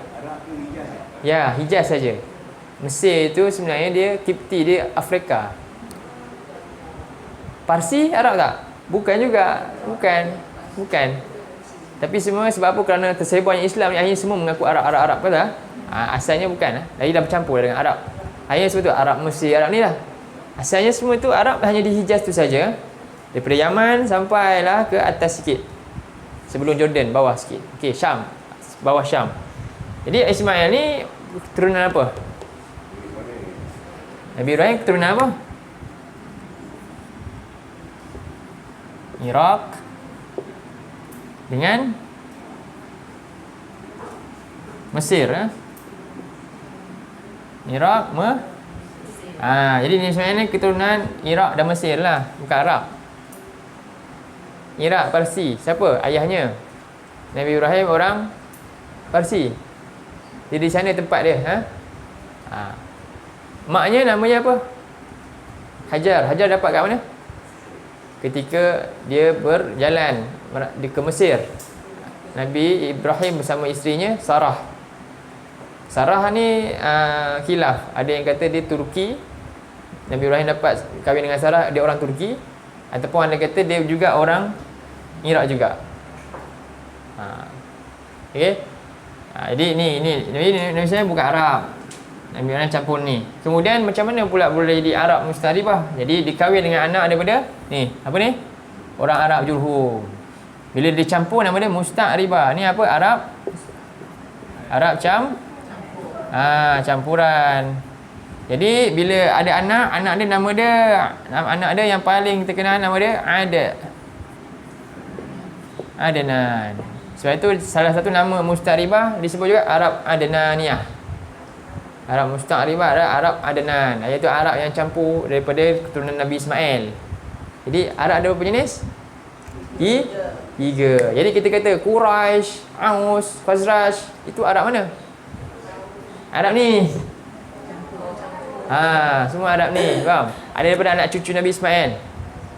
Ya, Hijaz saja. Mesir tu sebenarnya dia Kipti, dia Afrika. Parsi Arab tak? Bukan juga. Bukan. Tapi semua sebab apa? Kerana tersebarnya Islam ni, akhirnya semua mengaku Arab ke tak? Asalnya bukan. Lagi dah bercampur dengan Arab. Akhirnya sebab tu Arab Mesir, Arab ni lah. Asalnya semua tu Arab hanya di Hijaz tu saja. Daripada Yaman sampailah ke atas sikit. Sebelum Jordan, bawah sikit. Okey, Syam. Bawah Syam. Jadi Ismail ni keturunan apa? Nabi Ibrahim keturunan apa? Iraq dengan Mesir. Iraq, jadi Nabi Ismail ni keturunan Iraq dan Mesir lah, bukan Arab. Iraq, Parsi. Siapa ayahnya? Nabi Ibrahim orang Parsi. Jadi di sana tempat dia. Maknya namanya apa? Hajar. Hajar dapat kat mana? Ketika dia berjalan ke Mesir. Nabi Ibrahim bersama isterinya Sarah. Sarah ni khilaf. Ada yang kata dia Turki. Nabi Ibrahim dapat kahwin dengan Sarah, dia orang Turki. Ataupun ada kata dia juga orang Iraq juga. Okey. Jadi ni Nabi saya bukan Arab. Nabi Ibrahim campur ni. Kemudian macam mana pula boleh jadi Arab Mustaribah? Jadi dikahwin dengan anak daripada ni, apa ni? Orang Arab Jurhum. Bila dicampur nama dia Musta'ribah. Ni apa? Arab campuran. Jadi bila ada anak dia anak dia yang paling terkenal nama dia Adnan. Sebab itu salah satu nama Musta'ribah disebut juga Arab Adnaniyah. Arab Musta'ribah adalah Arab Adnan, iaitu Arab yang campur daripada keturunan Nabi Ismail. Jadi Arab ada berapa jenis? Tiga. Jadi kita kata Quraisy, Aus, Khazraj, itu Arab mana? Arab ni. Semua Arab ni, faham? Ada daripada anak cucu Nabi Ismail.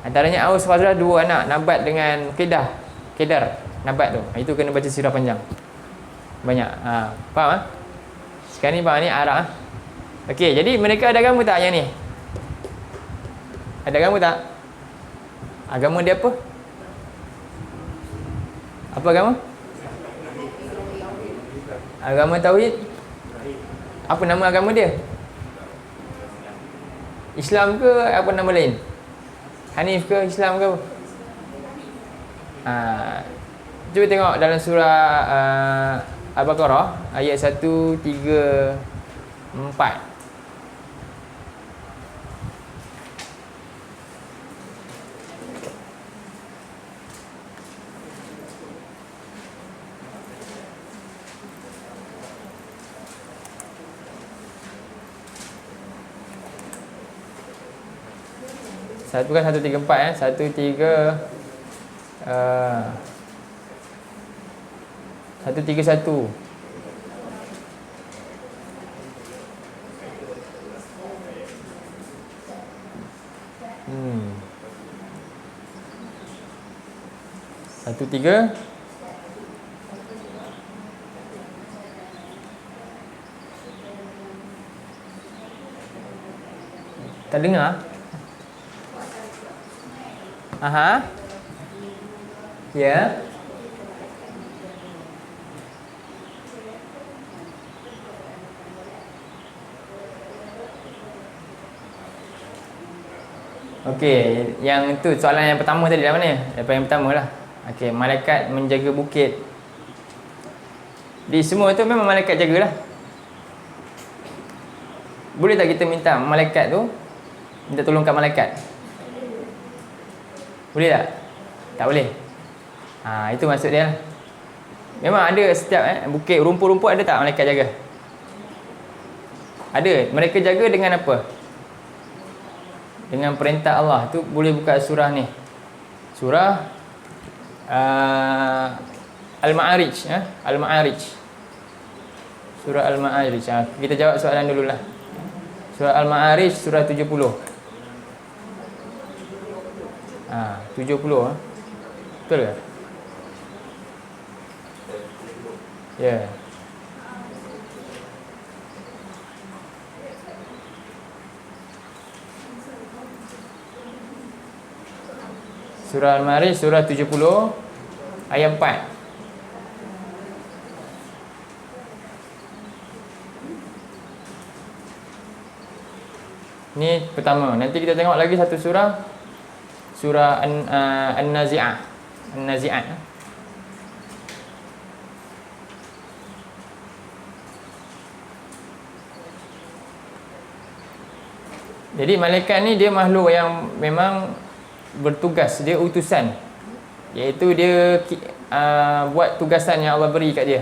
Antaranya Aus, Khazraj, dua anak, Nabat dengan Kedar. Nabat tu. Itu kena baca sirah panjang. Banyak. Faham? Sekarang ni faham ni Arab. Okey, jadi mereka ada agama tak yang ni? Ada agama tak? Agama dia apa? Apa agama? Agama Tauhid. Apa nama agama dia? Islam ke apa nama lain? Hanif ke Islam ke apa? Cuba tengok dalam surah Al-Baqarah ayat 134. Bukan 134 131. Satu tiga. Tak dengar? Ya. Okey, yang tu soalan yang pertama tadi dah mana? Yang pertama lah. Okey, malaikat menjaga bukit. Di semua tu memang malaikat jagalah. Boleh tak kita minta malaikat tu, minta tolong kat malaikat? Boleh tak? Tak boleh. Itu maksud dia lah. Memang ada setiap bukit, rumput-rumput ada tak malaikat jaga? Ada. Mereka jaga dengan apa? Dengan perintah Allah. Tu boleh buka surah ni. Surah Al-Ma'arij. Al-Ma'arij. Surah Al-Ma'arij. Kita jawab soalan dululah. Surah Al-Ma'arij, surah 70. 70. Betul ke? Ya. Surah Al-Ma'arij, surah 70, ayat 4. Ni pertama. Nanti kita tengok lagi satu surah. Surah An-Nazi'ah. An-Nazi'at. Jadi malaikat ni dia makhluk yang memang bertugas. Dia utusan. Iaitu dia buat tugasan yang Allah beri kat dia.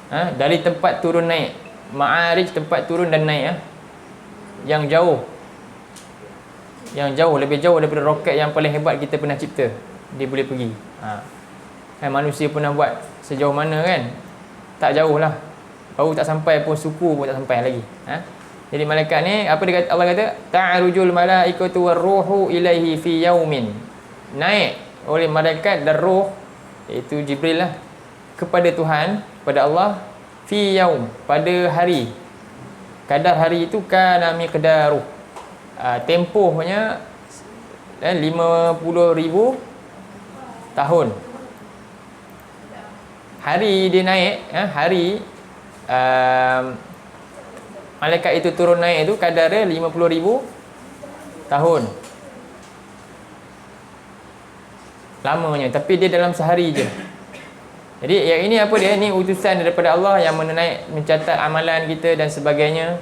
Dari tempat turun naik. Ma'arij, tempat turun dan naik. Yang jauh. Yang jauh, lebih jauh daripada roket yang paling hebat kita pernah cipta. Dia boleh pergi. Manusia pernah buat sejauh mana kan? Tak jauh lah. Baru tak sampai pun, suku pun tak sampai lagi. Jadi malaikat ni, apa dia kata, Allah kata, ta'arujul malaikatu warruhu ilaihi fi yaumin. Naik oleh malaikat dan roh, iaitu Jibril lah, kepada Tuhan, kepada Allah, fi yaum, pada hari. Kadar hari itu kana miqdaruh, tempohnya 50,000 tahun. Hari dia naik, hari malaikat itu turun naik itu kadarnya 50,000 tahun lamanya, tapi dia dalam sehari je. Jadi yang ini apa dia? Ini utusan daripada Allah yang mencatat amalan kita dan sebagainya.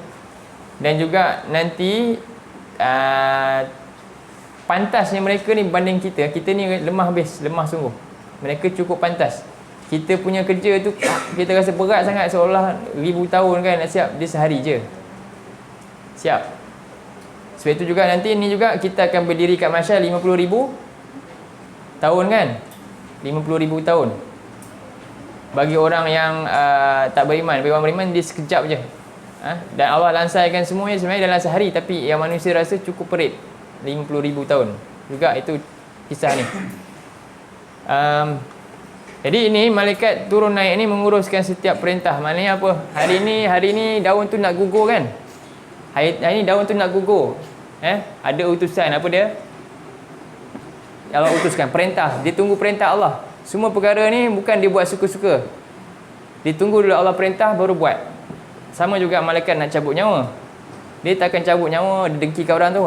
Dan juga nanti pantasnya mereka ni banding kita. Kita ni lemah habis, lemah sungguh. Mereka cukup pantas. Kita punya kerja tu kita rasa berat sangat, seolah 1000 tahun kan. Siap, dia sehari je. Siap. Sebab itu juga nanti ni juga kita akan berdiri kat mahsyar 50,000 tahun kan. 50,000 tahun. Bagi orang yang tak beriman, bagi orang beriman dia sekejap je. Dan Allah lansaikan semuanya sebenarnya dalam sehari, tapi yang manusia rasa cukup perit. 50,000 tahun. Juga itu kisah ni. Jadi ini malaikat turun naik ni menguruskan setiap perintah. Maknanya apa? Hari ni daun tu nak gugur kan? Hari ni daun tu nak gugur. Ada utusan, apa dia? Allah utuskan perintah. Dia tunggu perintah Allah. Semua perkara ni bukan dia buat suka-suka. Dia tunggu dulu Allah perintah baru buat. Sama juga malaikat nak cabut nyawa. Dia takkan cabut nyawa, dia dengki kat orang tu,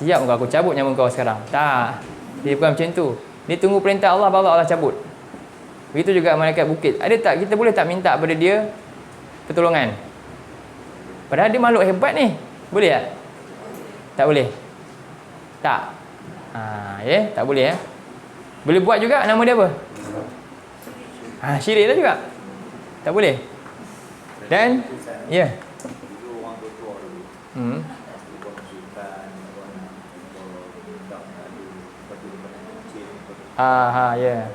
siap kau, aku cabut nyawa kau sekarang. Tak. Dia bukan macam tu. Dia tunggu perintah Allah baru Allah cabut. Begitu juga malaikat bukit. Ada tak, kita boleh tak minta pada dia pertolongan? Padahal dia makhluk hebat ni. Boleh tak? Tak boleh. Tak. Tak boleh ya. Boleh buat juga, nama dia apa? Syirik lah juga. Tak boleh. Dan ya. Ya.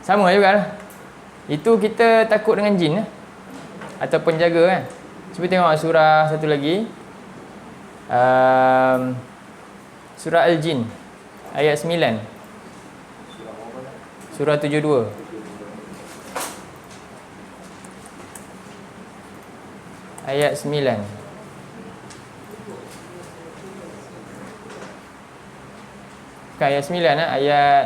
Sama juga lah. Itu kita takut dengan jin lah. Atau penjaga kan. Cuba tengok surah satu lagi. Surah Al-Jin ayat 9. Surah 72. Ayat 9. Bukan ayat 9 ayat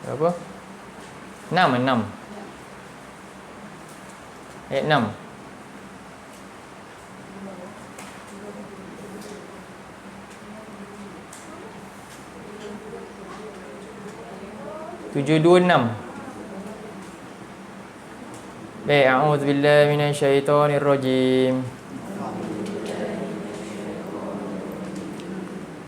berapa? 6. Ayat 6. 726. Baik, a'udzubillahi minasyaitonirrajim.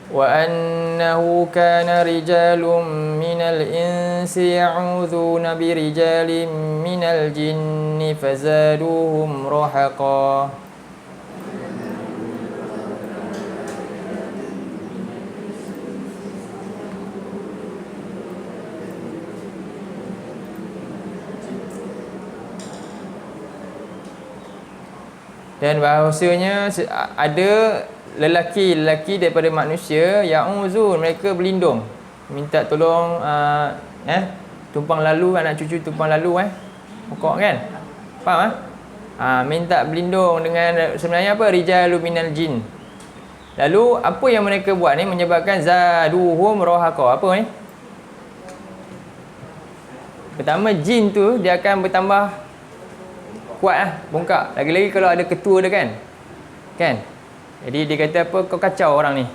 Wa annahu kana rijalun minal insi ya'udzuuna birijalin minal jinni fazaduhum rahaqa. Dan bahawasanya ada lelaki-lelaki daripada manusia ya'uzun, mereka berlindung, minta tolong tumpang lalu, anak cucu tumpang lalu pokok kan, faham minta berlindung dengan sebenarnya apa, rijalu minal jin. Lalu apa yang mereka buat ni menyebabkan zaduhum rahaqa. Apa ni? Pertama, jin tu dia akan bertambah kuat bongkak. Lagi-lagi kalau ada ketua dia kan. Jadi dia kata apa, kau kacau orang ni.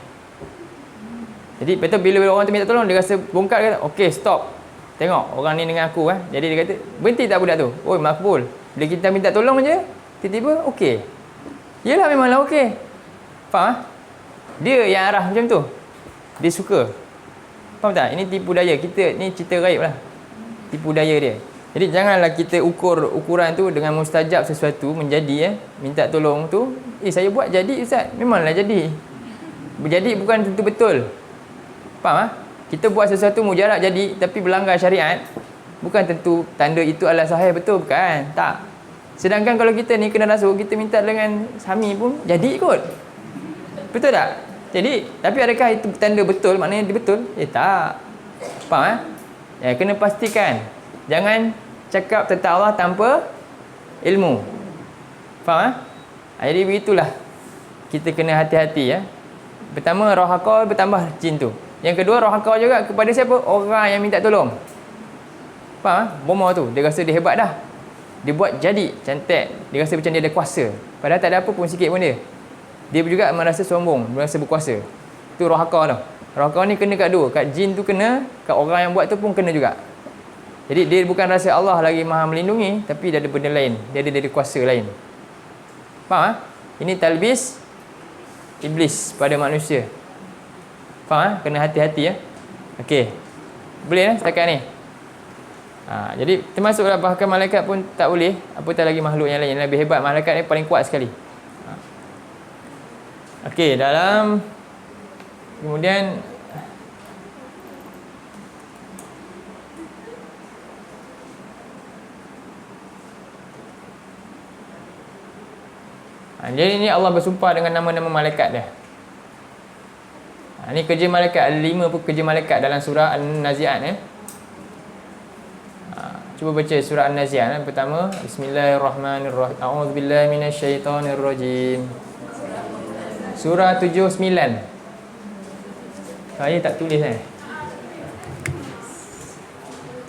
Jadi betul bila orang tu minta tolong, dia rasa bongkak, dia kata okey stop, tengok orang ni dengan aku Jadi dia kata berhenti tak budak tu, oi makbul. Bila kita minta tolong je tiba-tiba okey, yelah memanglah okey, faham dia yang arah macam tu, dia suka, faham tak? Ini tipu daya kita, ni cerita gaib lah, tipu daya dia. Jadi janganlah kita ukur ukuran tu dengan mustajab sesuatu menjadi minta tolong tu, saya buat jadi ustaz, memanglah jadi. Berjadi bukan tentu betul. Faham Kita buat sesuatu mujarab jadi tapi berlanggar syariat, bukan tentu tanda itu adalah sahih, betul bukan? Tak. Sedangkan kalau kita ni kena rasul, kita minta dengan sami pun jadi kot. Betul tak? Jadi, tapi adakah itu tanda betul, maknanya dia betul? Tak. Faham kena pastikan. Jangan cakap tentang Allah tanpa ilmu. Faham jadi begitulah. Kita kena hati-hati Pertama, rahaqa bertambah jin tu. Yang kedua, rahaqa juga kepada siapa? Orang yang minta tolong. Faham Bomoh tu, dia rasa dia hebat dah. Dia buat jadi cantik. Dia rasa macam dia ada kuasa. Padahal tak ada apa pun sikit pun dia. Dia juga merasa sombong, merasa berkuasa. Itu rahaqa tu. Rahaqa ni kena kat dua. Kat jin tu kena, kat orang yang buat tu pun kena juga. Jadi dia bukan rasa Allah lagi maha melindungi, tapi dia ada benda lain, dia ada kuasa lain. Faham Ini talbis iblis pada manusia. Faham Kena hati-hati Okey. Boleh setakat ni. Jadi termasuklah bahkan malaikat pun tak boleh, apatah lagi makhluk yang lain. Yang lebih hebat, malaikat ni paling kuat sekali. Okey, dalam kemudian jadi ni Allah bersumpah dengan nama-nama malaikat dia. Ni kerja malaikat, ada 5 pun kerja malaikat dalam surah An-Nazi'at Cuba baca surah An-Nazi'at pertama. Bismillahirrahmanirrahim. A'udzubillahi minasyaitonirrajim. Surah 79. Saya tak tulis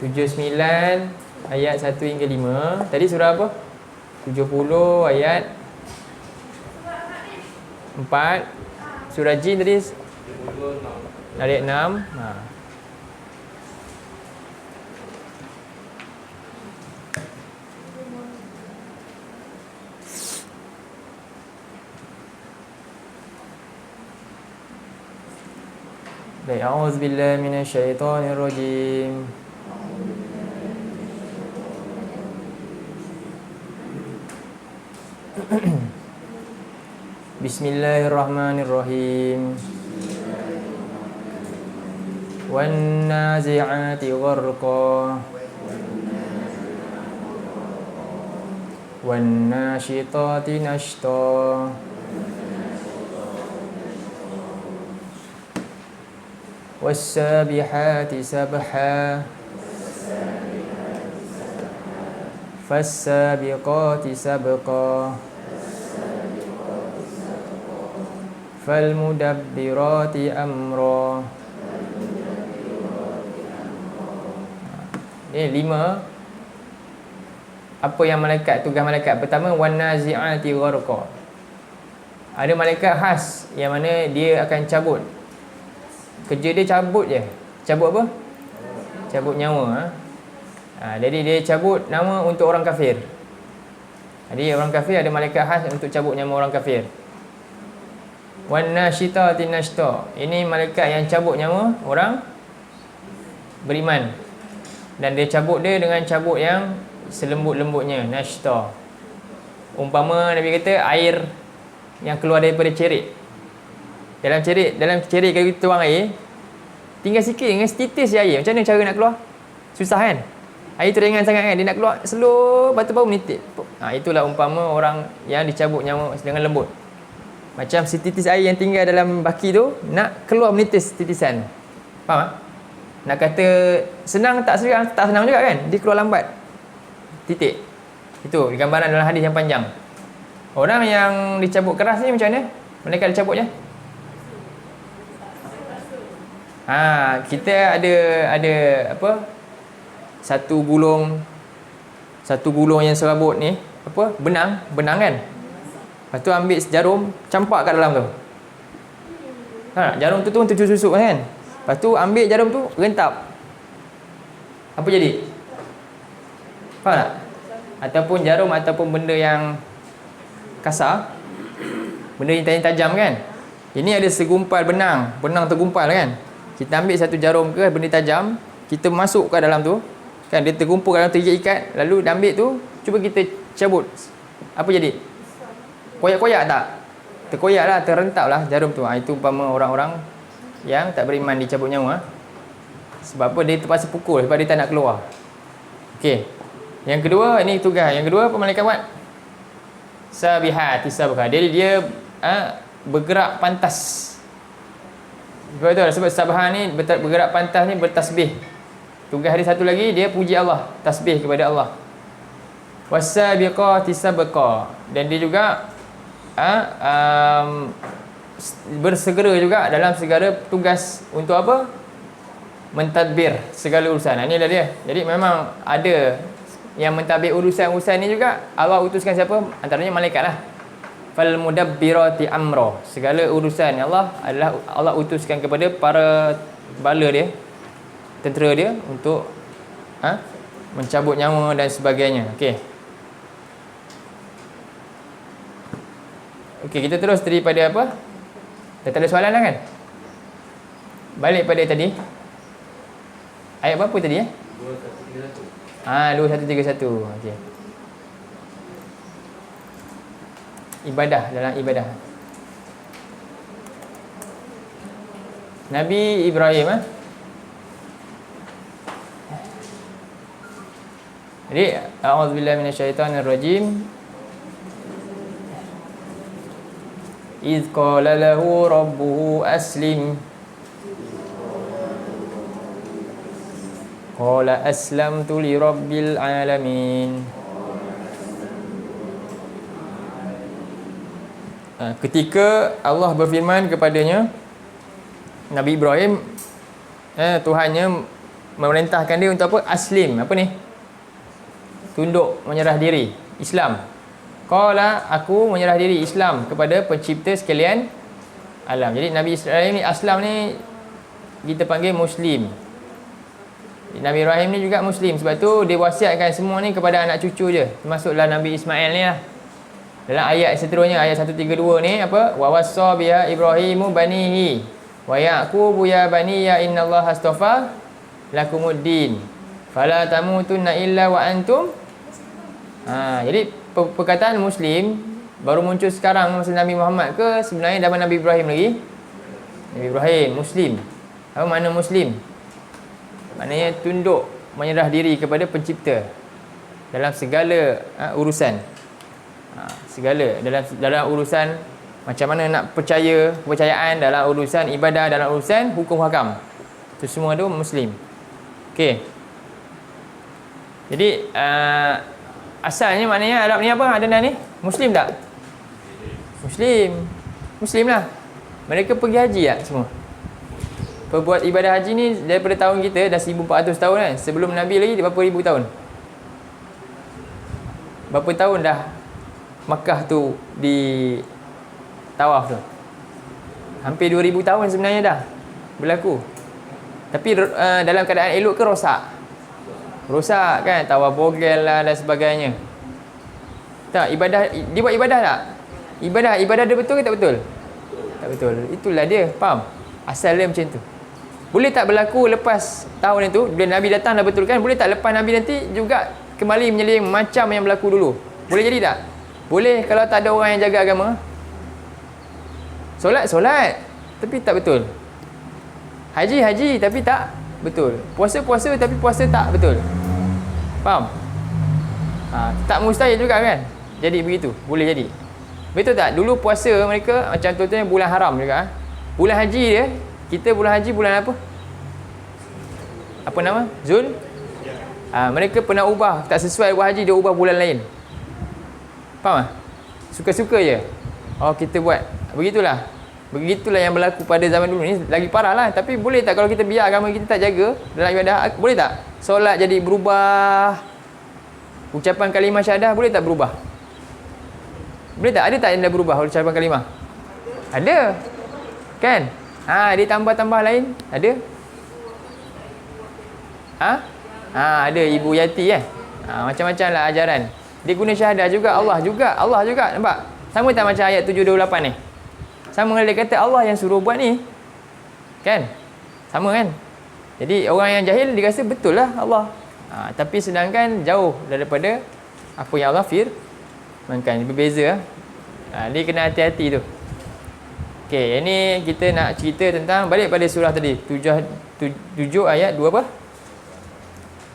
79 ayat 1 hingga 5. Tadi surah apa? 70 ayat 4. Surah Jin tadi ayat 6. Baik, a'udzubillahi minasyaitonirrajim. Bismillahirrahmanirrahim. Wan nazi'ati gharqa. Wan nashitati nashta. Was-sabihati sabha. Fas-sabiqati sabqa. Falmudabbirati amra. Ini 5. Apa yang malaikat, tugas malaikat? Pertama, wan nazi'ati gharqa. Ada malaikat khas yang mana dia akan cabut. Kerja dia cabut je. Cabut apa? Cabut nyawa. Jadi dia cabut nama untuk orang kafir. Jadi orang kafir ada malaikat khas untuk cabut nyawa orang kafir. Wan nasyitati nashta. Ini malaikat yang cabut nyawa orang beriman. Dan dia cabut dia dengan cabut yang selembut-lembutnya, nashta. Umpama Nabi kata air yang keluar daripada cerit. Dalam cerit kalau kita tuang air, tinggal sikit dengan setitis je air. Macam mana cara nak keluar? Susah kan? Air tu ringan sangat kan? Dia nak keluar slow, lepas tu baru menitik. Itulah umpama orang yang dicabut nyawa dengan lembut. Macam setitis air yang tinggal dalam baki tu nak keluar menitis titisan. Faham tak? Nak kata senang tak senang juga kan? Dia keluar lambat. Titik. Itu gambaran dalam hadis yang panjang. Orang yang dicabut keras ni macam mana? Mereka dicabutnya? Kita ada apa? Satu gulung yang serabut ni, apa? Benang kan? Lepas tu ambil jarum, campak kat dalam tu. Jarum tu susuk kan? Lepas tu ambil jarum tu, rentap. Apa jadi? Faham tak? Ataupun jarum ataupun benda yang kasar, benda yang tajam kan? Ini ada segumpal benang tergumpal kan? Kita ambil satu jarum ke benda tajam, kita masuk kat dalam tu, kan dia terkumpul kat dalam tu, ikat, lalu ambil tu, cuba kita cabut. Apa jadi? Koyak-koyak tak? Terkoyak lah, terrentap lah jarum tu. Itu umpama orang-orang yang tak beriman dicabut nyawa. Sebab apa? Dia terpaksa pukul sebab dia tak nak keluar. Okey. Yang kedua, ini tugas. Yang kedua apa malaikat buat? Sabihati sabha. Dia bergerak pantas. Betul, sebab sabha ni bergerak pantas ni bertasbih. Tugas dia satu lagi, dia puji Allah, tasbih kepada Allah. Wasabiqati sabqa. Dan dia juga bersegera juga dalam segala tugas untuk apa? Mentadbir segala urusan. Ini adalah dia. Jadi memang ada yang mentadbir urusan-urusan ni juga Allah utuskan siapa? Antaranya malaikat lah. Fal mudabbirati amra. Segala urusan Allah adalah Allah utuskan kepada para bala dia, tentera dia untuk mencabut nyawa dan sebagainya. Okey, kita terus daripada apa? Dah tak ada soalan dah kan? Balik pada tadi. Ayat berapa tadi 2131. Okey. Ibadah, dalam ibadah. Nabi Ibrahim Jadi, a'udzubillahi minasyaitonirrajim. Idz qala lahu rabbuhu aslim. Qala aslamtu li rabbil alamin. Ketika Allah berfirman kepadanya, Nabi Ibrahim, Tuhannya memerintahkan dia untuk apa? Aslim. Apa ni? Tunduk, menyerah diri. Islam. Qala, aku menyerah diri Islam kepada pencipta sekalian alam. Jadi Nabi Ibrahim ni, Aslam ni kita panggil Muslim. Nabi Ibrahim ni juga Muslim. Sebab tu dia wasiatkan semua ni kepada anak cucu je. Termasuklah Nabi Ismail ni lah. Dalam ayat seterusnya, ayat 132 ni apa? Wa wassa biha Ibrahimu banihi wa Yaqubu ya baniya innallaha astafa lakumuddin fala tamutunna illa wa antum. Jadi perkataan Muslim baru muncul sekarang masa Nabi Muhammad ke sebenarnya zaman Nabi Ibrahim lagi? Nabi Ibrahim Muslim. Apa makna Muslim? Maknanya tunduk, menyerah diri kepada pencipta dalam segala urusan. Segala dalam urusan macam mana nak kepercayaan, dalam urusan ibadah, dalam urusan hukum hakam. Itu semua tu Muslim. Okey. Jadi asalnya maknanya Arab ni apa? Adnan ni Muslim tak? Muslim lah. Mereka pergi haji tak semua? Perbuat ibadah haji ni daripada tahun kita dah 1400 tahun kan. Sebelum Nabi lagi berapa ribu tahun? Berapa tahun dah Makkah tu di tawaf tu? Hampir 2000 tahun sebenarnya dah berlaku. Tapi dalam keadaan elok ke rosak? Rosak kan, tawar bogel lah dan sebagainya. Tak, ibadah, dia buat ibadah tak? Ibadah dia betul ke tak betul? Tak betul. Itulah dia, faham? Asal dia macam tu. Boleh tak berlaku lepas tahun itu, bila Nabi datang dah betul kan? Boleh tak lepas Nabi nanti juga kembali menjadi macam yang berlaku dulu? Boleh jadi tak? Boleh kalau tak ada orang yang jaga agama. Solat, tapi tak betul. Haji, tapi tak betul. Puasa, tapi puasa tak betul. Faham? Tak mustahil juga kan? Jadi begitu, boleh jadi. Betul tak? Dulu puasa mereka macam contohnya bulan haram juga. Bulan haji dia, kita bulan haji bulan apa? Apa nama? Zul? Mereka pernah ubah, tak sesuai buat haji, dia ubah bulan lain. Faham tak? Suka-suka je. Oh, kita buat. Begitulah yang berlaku pada zaman dulu ni. Lagi parah lah. Tapi boleh tak kalau kita biar agama kita tak jaga dalam ibadah? Boleh tak? Solat jadi berubah. Ucapan kalimah syahadah boleh tak berubah? Boleh tak? Ada tak yang dah berubah ucapan kalimah? Ada. Kan? Dia tambah-tambah lain. Ada? Ada ibu yati macam-macam lah ajaran. Dia guna syahadah juga. Allah juga. Nampak? Sama tak macam ayat 728 ni? Sama dia kata Allah yang suruh buat ni. Kan? Sama kan? Jadi orang yang jahil dia rasa betul lah Allah. Tapi sedangkan jauh daripada apa yang Allah firmankan. Berbeza. Dia kena hati-hati tu. Okey, ini kita nak cerita tentang, balik pada surah tadi 7 ayat 2 apa?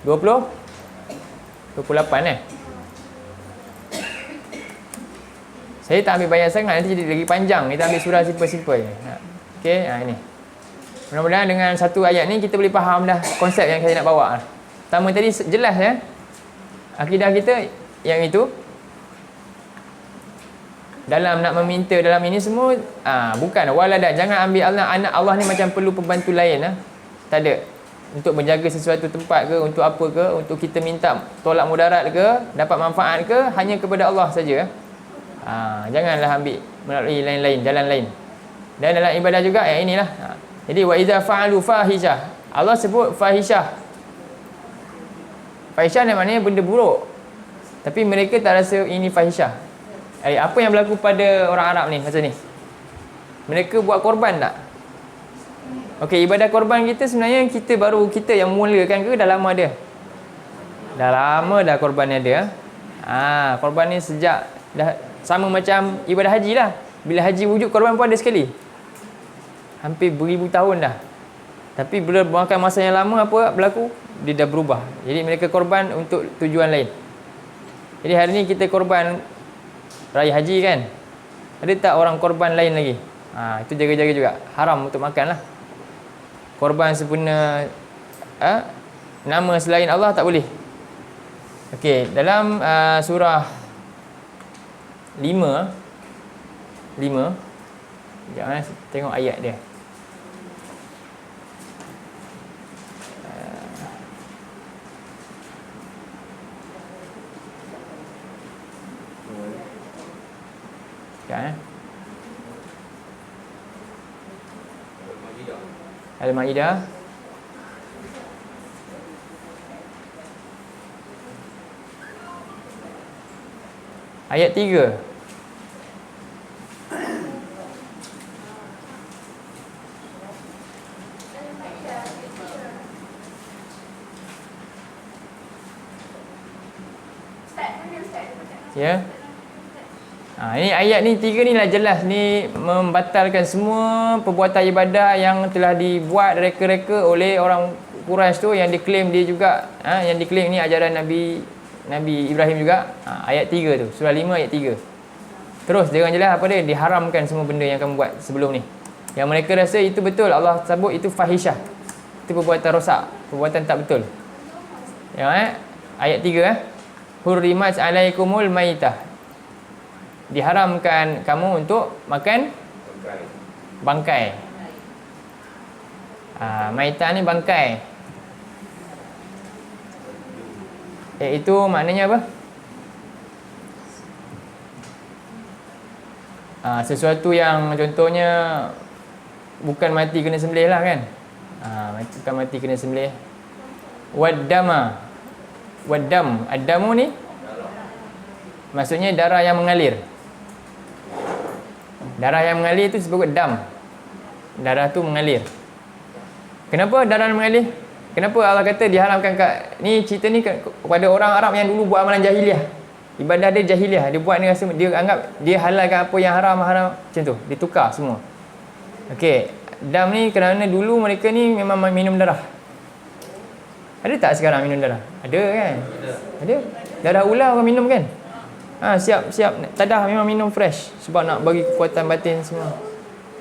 28 Saya tak ambil banyak sangat, nanti jadi lagi panjang. Kita ambil surah simple-simple. Okey, ini. Mudah-mudahan dengan satu ayat ni kita boleh faham dah konsep yang saya nak bawa. Pertama tadi jelas ya. Akidah kita yang itu dalam nak meminta dalam ini semua bukan waladan. Jangan ambil anak Allah ni macam perlu pembantu lain Tak ada. Untuk menjaga sesuatu tempat ke, untuk apa ke, untuk kita minta tolak mudarat ke, dapat manfaat ke, hanya kepada Allah saja. Janganlah ambil melalui lain-lain, jalan lain. Dan dalam ibadah juga inilah. Jadi wa iza fa'alu fahisyah. Allah sebut fahisyah. Fahisyah ni maknanya benda buruk. Tapi mereka tak rasa ini fahisyah. Apa yang berlaku pada orang Arab ni masa ni? Mereka buat korban tak? Okey, ibadah korban kita sebenarnya kita yang mulakan ke dah lama dia? Dah lama dah korban ni ada. Korban ni sejak dah sama macam ibadah haji lah. Bila haji wujud, korban pun ada sekali. Hampir beribu tahun dah. Tapi bila makan masa yang lama, apa berlaku? Dia dah berubah. Jadi mereka korban untuk tujuan lain. Jadi hari ni kita korban raya haji kan? Ada tak orang korban lain lagi? Itu jaga-jaga juga. Haram untuk makan lah. Korban sempurna nama selain Allah tak boleh. Okey, dalam surah 5 jangan tengok ayat dia. Sekejap Al-Ma'idah ayat 3. Ya. Ini ayat ni 3 ni lah jelas ni membatalkan semua perbuatan ibadah yang telah dibuat reka-reka oleh orang Quraisy tu yang diklaim dia juga yang diklaim ni ajaran Nabi Ibrahim juga. Ayat 3 tu, surah 5 ayat 3. Terus dengan jelas apa dia? Diharamkan semua benda yang kamu buat sebelum ni. Yang mereka rasa itu betul, Allah sebut itu fahisyah. Itu perbuatan rosak, perbuatan tak betul. Ya, ayat 3 Hurrimat alaikumul maitah. Diharamkan kamu untuk makan bangkai. Maitah ni bangkai. Itu maknanya apa? Sesuatu yang contohnya bukan mati kena sembelih lah kan. Bukan mati kena sembelih. Waddama. Waddam. Addamu ni maksudnya darah yang mengalir. Darah yang mengalir tu disebut dam. Darah tu mengalir. Kenapa darah mengalir? Kenapa Allah kata diharamkan ni cerita ni kepada orang Arab yang dulu buat amalan jahiliah. Ibadah dia jahiliah. Dia buat ni rasa dia anggap dia halalkan apa yang haram macam tu. Dia tukar semua. Okey, dam ni kerana dulu mereka ni memang minum darah. Ada tak sekarang minum darah? Ada kan? Ada. Darah ular orang minum kan? Siap tadah memang minum fresh sebab nak bagi kekuatan batin semua.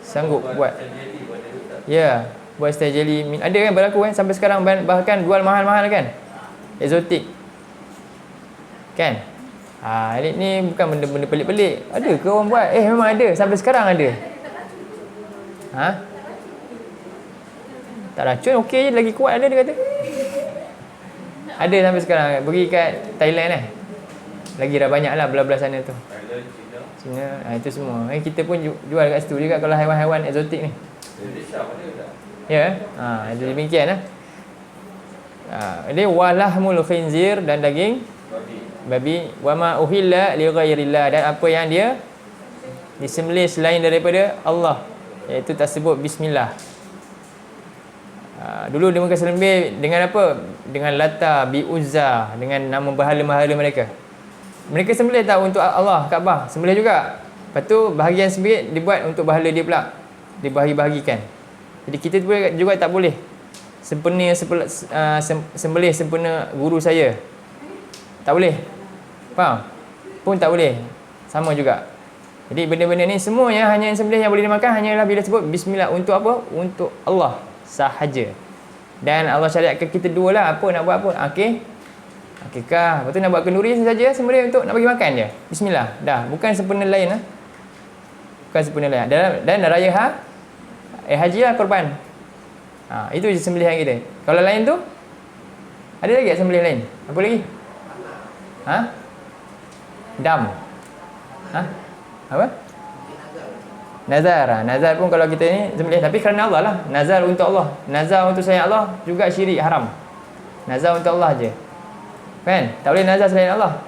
Sanggup buat. Ya, buat style jelly. Ada kan berlaku kan sampai sekarang, bahkan jual mahal-mahal kan? Eksotik. Kan? Ni bukan benda-benda pelik-pelik. Ada ke orang buat? Memang ada. Sampai sekarang ada. Tak racun, okey je, lagi kuat ada dia kata. Ada sampai sekarang. Pergi kat Thailand lagi dah banyak lah belah-belah sana tu. Cina, itu semua. Kita pun jual kat situ juga kalau haiwan-haiwan eksotik ni. Ya, jadi demikian Dia walahmul khinzir, dan daging babi, wama uhilla li ghairillah, dan apa yang dia disembelih selain daripada Allah, iaitu tak sebut bismillah. Dulu dia mereka sembelih dengan apa? Dengan Lata, bi Uzza, dengan nama berhala-berhala mereka. Mereka sembelih tak untuk Allah, Kaabah, sembelih juga. Lepas tu bahagian sembelih dibuat untuk berhala dia pula, dibahagi-bahagikan. Jadi kita juga tak boleh sembelih sempena guru saya. Tak boleh. Faham? Pun tak boleh. Sama juga. Jadi benda-benda ni semua hanya sembelih yang boleh dimakan hanyalah bila sebut bismillah. Untuk apa? Untuk Allah sahaja. Dan Allah syariatkan kita dua lah. Apa nak buat apa? Akikah. Lepas tu nak buat kenduri saja sembelih untuk nak bagi makan je. Bismillah. Dah. Bukan sempena lain lah. Bukan sempena lain. Dan raya haji lah korban. Itu je sembelihan kita. Kalau lain tu, ada lagi tak sembelih lain? Apa lagi? Dam. Apa? Nazar. Nazar pun kalau kita ni sembelih, tapi kerana Allah lah. Nazar untuk Allah. Nazar untuk sayang Allah juga syirik, haram. Nazar untuk Allah je. Kan? Tak boleh nazar selain Allah.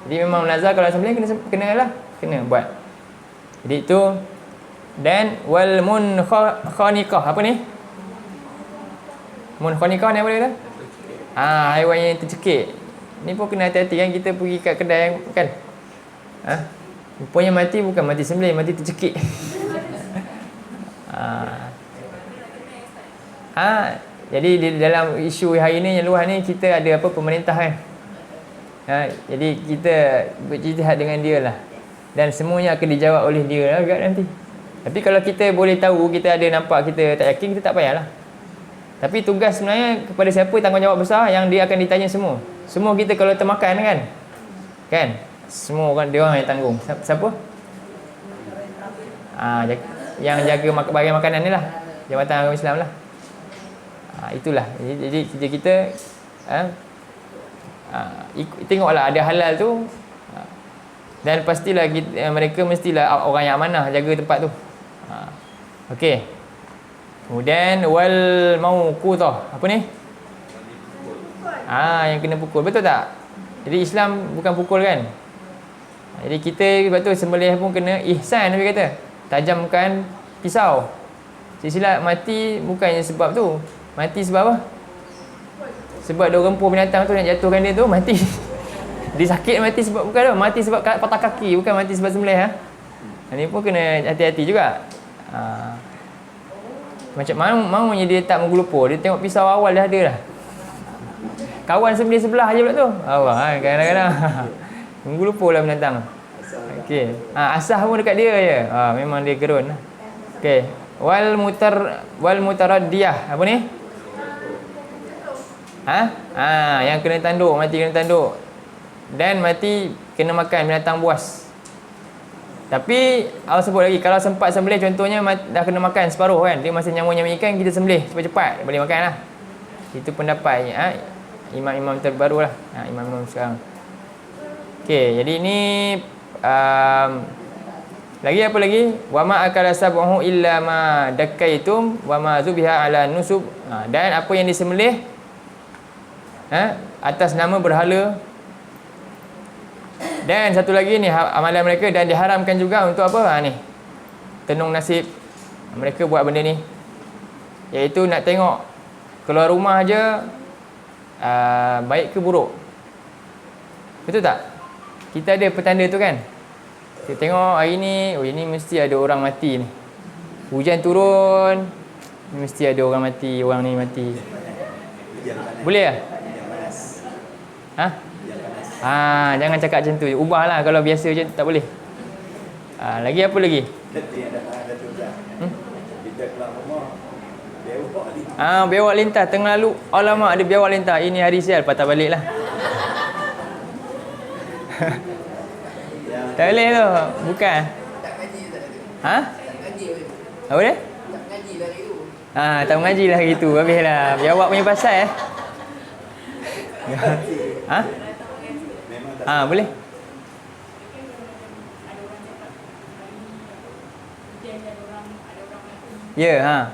Jadi memang nazar kalau sembelih kena buat. Jadi itu. Dan wal munkhaniqah. Apa ni? Munkhaniqah ni apa dia kata? Haiwan yang tercekik. Ni pun kena hati-hati kan, kita pergi kat kedai kan. Rupanya mati bukan mati sembelih, mati tercekik. Jadi di dalam isu hari ni yang luas ni, kita ada apa, pemerintah kan. Jadi kita berjihad dengan dia lah. Dan semuanya akan dijawab oleh dia lah juga nanti. Tapi kalau kita boleh tahu, kita ada nampak, kita tak yakin, kita tak payahlah. Tapi tugas sebenarnya kepada siapa tanggungjawab besar yang dia akan ditanya semua. Semua kita kalau termakan kan? Semua orang, dia orang yang tanggung. Siapa? Yang jaga bahagian makanan ni lah. Jabatan Agama Islam lah. Itulah. Jadi kita tengoklah ada halal tu. Dan pastilah mereka mestilah orang yang amanah jaga tempat tu. Okey. Kemudian wal mauqutah. Apa ni? Yang kena pukul. Betul tak? Jadi Islam bukan pukul kan? Jadi kita sebab tu sembelih pun kena ihsan, Nabi kata. Tajamkan pisau. Silap mati bukannya sebab tu. Mati sebab apa? Sebab dia rempur binatang tu nak jatuhkan dia tu, mati. Dia sakit mati sebab bukan tu. Mati sebab patah kaki, bukan mati sebab sembelih. Ini pun kena hati-hati juga. Macam maunya dia tak menggelupur. Dia tengok pisau awal dah ada dah. Kawan sembelih sebelah je pula tu. Allah, kadang-kadang menggelupur lah binatang. Okey. Asah pun dekat dia je. Memang dia gerun. Okey. Wal mutaraddiyah. Apa ni? Yang kena tanduk, mati kena tanduk. Dan mati kena makan binatang buas. Tapi Allah sebut lagi, kalau sempat sembelih, contohnya dah kena makan separuh kan, dia masih nyamuk-nyamuk ikan, kita sembelih cepat-cepat, boleh makan lah. Itu pendapatnya imam-imam terbaru lah, imam-imam sekarang. Okey, jadi ini Lagi apa lagi? Wa ma akala sab'uhu illa ma dakkaitum wa ma zubiha ala nusub. Dan apa yang disembelih atas nama berhala. Dan satu lagi ni amalan mereka, dan diharamkan juga untuk apa? Ni. Tenung nasib. Mereka buat benda ni. Iaitu nak tengok keluar rumah je baik ke buruk. Betul tak? Kita ada petanda tu kan? Kita tengok hari ni, oh ini mesti ada orang mati ni. Hujan turun, mesti ada orang mati, orang ni mati. Boleh tak? Jangan cakap macam tu. Ubahlah, kalau biasa je tak boleh. Lagi apa lagi? Biawak lintas tengah lalu. Alamak, ada biawak lintas. Ini hari sial, patah baliklah. Tak boleh tu. Bukan. Apa dia? Tak mengaji lah gitu. Habislah. Biawak punya pasal boleh. Ya,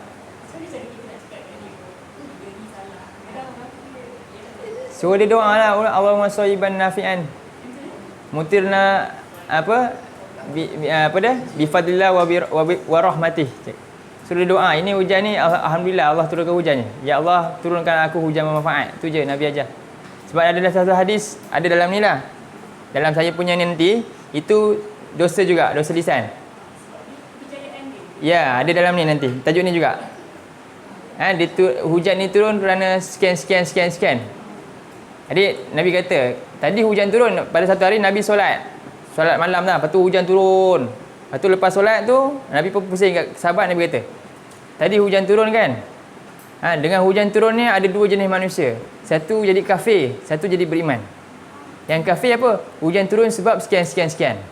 suruh dia doa lah. Allahumma shayyiban nafi'an. Mutirna bifadlillah wa rahmatih. Suruh dia doa. Ini hujan ni alhamdulillah Allah turunkan hujannya. Ya Allah, turunkan aku hujan bermanfaat. Itu je Nabi ajar. Sebab ada satu hadis, ada dalam ni lah. Dalam saya punya nanti, itu dosa juga, dosa lisan. Ya, ada dalam ni nanti. Tajuk ni juga. Hujan ni turun kerana sekian. Jadi Nabi kata, tadi hujan turun, pada satu hari Nabi solat malam lah, lepas tu hujan turun. Lepas tu lepas solat tu, Nabi pun pusing kat sahabat, Nabi kata, tadi hujan turun kan? Dengan hujan turun ni ada dua jenis manusia. Satu jadi kafir, satu jadi beriman. Yang kafir apa? Hujan turun sebab sekian.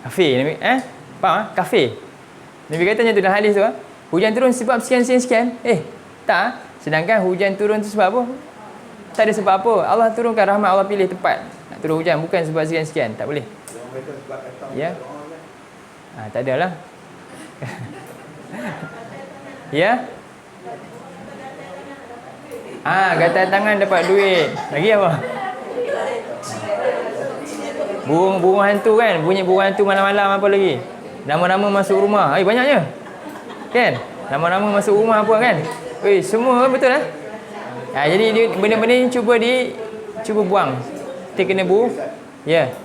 Kafir, Nabi, faham? Kafir. Nabi kata macam tu dalam hadis tu. Hujan turun sebab sekian. Tak. Sedangkan hujan turun tu sebab apa? Tak ada sebab apa. Allah turunkan rahmat, Allah pilih tempat nak turun hujan, bukan sebab sekian. Tak boleh. Ya. Tak adalah. Ya. Gatal tangan dapat duit. Lagi apa? Burung hantu kan? Bunyi burung hantu malam-malam, apa lagi? Nama-nama masuk rumah. Banyaknya. Kan? Nama-nama masuk rumah apa kan? Semua betul lah. Jadi benda-benda ni cuba buang. Kita kena buang. Ya.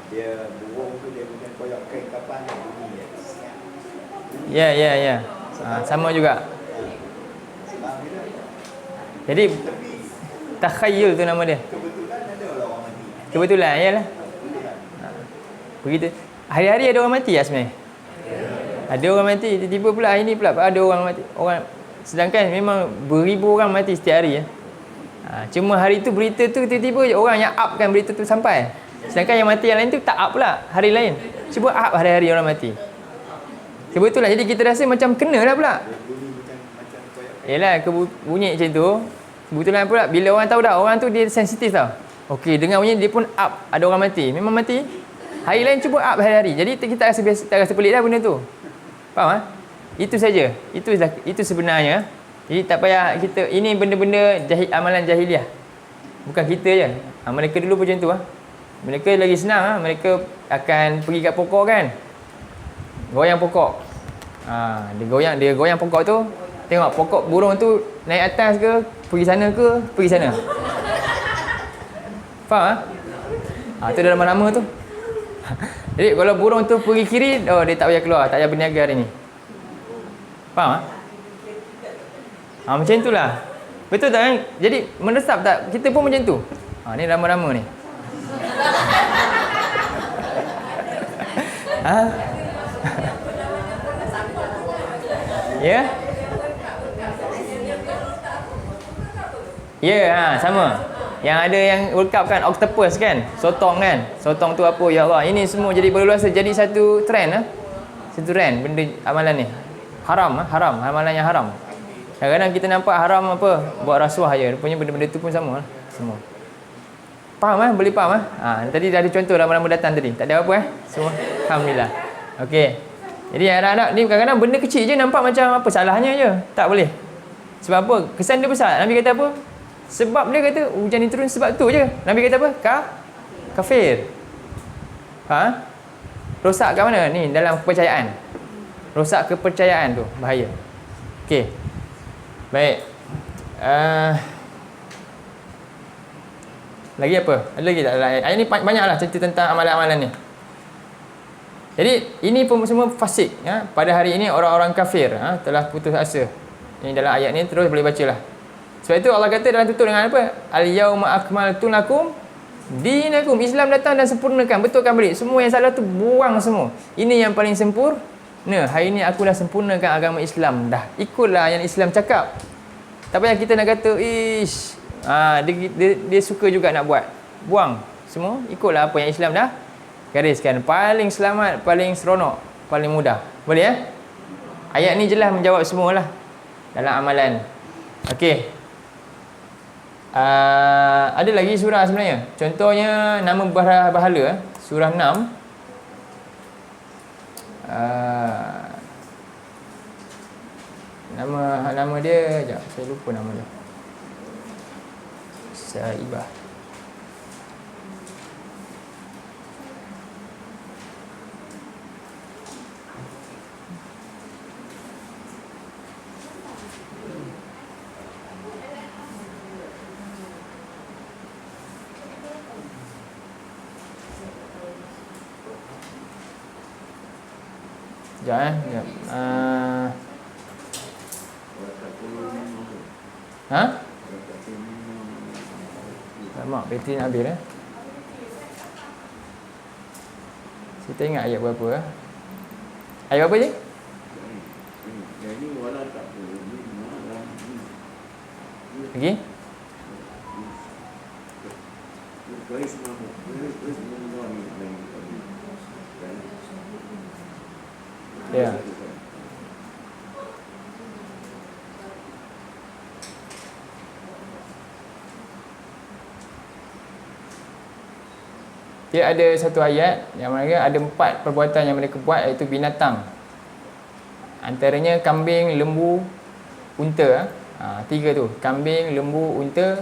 Dia burung tu dia punya koyak kain kapan bunyi. Ya. Sama juga. Jadi takhayyul tu nama dia. Kebetulan yalah. Begitu. Hari-hari ada orang mati sebenarnya. Ada orang mati, tiba-tiba pula hari ni pula ada orang mati. Sedangkan memang beribu orang mati setiap hari. Cuma hari tu berita tu tiba-tiba orang yang upkan berita tu sampai. Sedangkan yang mati yang lain tu tak up pula hari lain. Cuba up hari-hari orang mati. Kebetulan jadi kita rasa macam kena dah pula. Yelah, bunyi macam tu. Kebetulan pula bila orang tahu dah, orang tu dia sensitif tau. Okey, dengar bunyi dia pun up, ada orang mati. Memang mati. Hari lain cuba up hari-hari. Jadi kita rasa biasa, tak rasa pelik dah benda tu. Faham? Itu saja. Itu sebenarnya. Jadi tak payah kita, ini benda-benda amalan jahiliah. Bukan kita je. Mereka dulu pun macam tu Mereka lagi senang mereka akan pergi kat pokok kan. Goyang pokok. Dia goyang pokok tu. Tengok pokok burung tu naik atas ke, pergi sana ke, pergi sana. Faham? Tu dalam nama tu. Jadi kalau burung tu pergi kiri, dia tak payah keluar, tak payah berniaga hari ni. Faham? Macam itulah. Betul tak kan? Jadi meresap tak? Kita pun macam tu. Ni rama-rama ni. Ya? Ya, sama. Yang ada yang World Cup kan, octopus kan, sotong kan. Sotong tu apa? Ya Allah, ini semua jadi berluasa, jadi satu trend Satu trend benda amalan ni. Haram, amalan yang haram. Kadang-kadang kita nampak haram apa? Buat rasuah je. Rupanya benda-benda tu pun sama semua. Faham boleh faham tadi dah ada contoh lama-lama datang tadi. Tak ada apa semua. Alhamdulillah. Okey. Jadi anak-anak ni kadang-kadang benda kecil je nampak macam apa salahnya je. Tak boleh. Sebab apa? Kesan dia besar. Nabi kata apa? Sebab dia kata hujan ni turun sebab tu je. Nabi kata apa? Kafir. Rosak kat mana? Ni dalam kepercayaan. Rosak kepercayaan tu bahaya. Okey. Baik. Lagi apa? Ada lagi tak? Ayat ni banyaklah cerita tentang amalan-amalan ni. Jadi ini pun semua fasik pada hari ini orang-orang kafir telah putus asa. Ini dalam ayat ni terus boleh bacalah. Sebab itu Allah kata dalam tutup dengan apa? Al-yauma akmaltu lakum dinakum. Islam datang dan sempurnakan, betulkan balik. Semua yang salah tu buang semua. Ini yang paling sempurna. Hari ini aku dah sempurnakan agama Islam dah. Ikutlah yang Islam cakap. Tak payah kita nak kata dia suka juga nak buat. Buang semua, ikutlah apa yang Islam dah gariskan. Paling selamat, paling seronok, paling mudah. Boleh Ayat ni jelas menjawab semualah dalam amalan. Okey. Ada lagi surah sebenarnya. Contohnya nama bahala surah 6. Nama dia sekejap, saya lupa nama dia. Saibah. Sekejap Mak, bateri nak habis Saya tak ingat ayat berapa Ayat berapa je? Lagi? Ya. Dia ada satu ayat yang mana ada 4 perbuatan yang mereka buat, iaitu binatang. Antaranya kambing, lembu, unta. 3 tu. Kambing, lembu, unta.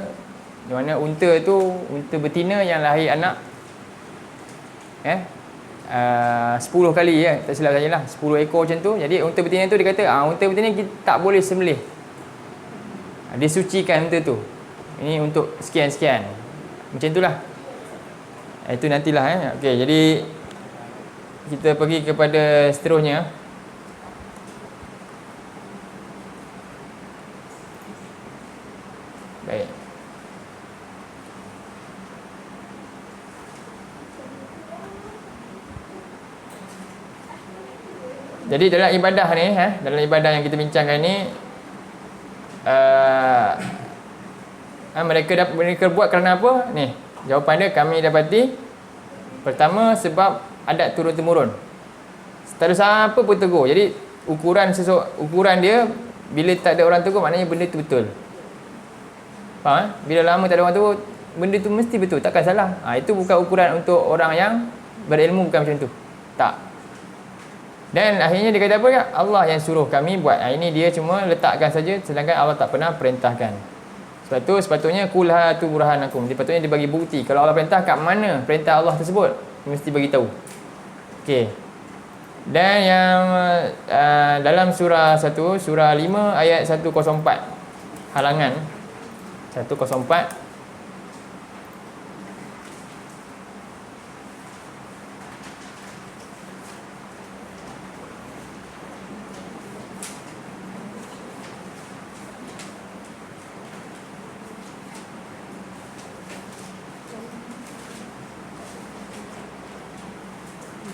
Di mana unta tu, unta betina yang lahir anak 10 kali tak silap saya lah, 10 ekor macam tu. Jadi unta betina tu dia kata unta betina kita tak boleh sembelih. Dia sucikan unta tu. Ini untuk sekian-sekian. Macam itulah. Itu nantilah Okey, jadi kita pergi kepada seterusnya. Baik. Jadi dalam ibadah ni dalam ibadah yang kita bincangkan ni mereka buat kerana apa? Ni, jawapan dia kami dapati pertama sebab adat turun-temurun. Tak ada siapa pun tegur. Jadi ukuran dia bila tak ada orang tegur maknanya benda tu betul. Faham? Bila lama tak ada orang tegur, benda tu mesti betul, takkan salah. Itu bukan ukuran untuk orang yang berilmu, bukan macam tu. Tak. Dan akhirnya dia kata apa? Allah yang suruh kami buat. Ini dia cuma letakkan saja, sedangkan Allah tak pernah perintahkan. Sebab tu sepatutnya kulha tu burhanakum. Sepatutnya dia bagi bukti. Kalau Allah perintah, kat mana perintah Allah tersebut? Dia mesti bagi tahu. Okey. Dan yang dalam surah 1, surah 5 ayat 104. Halangan 104.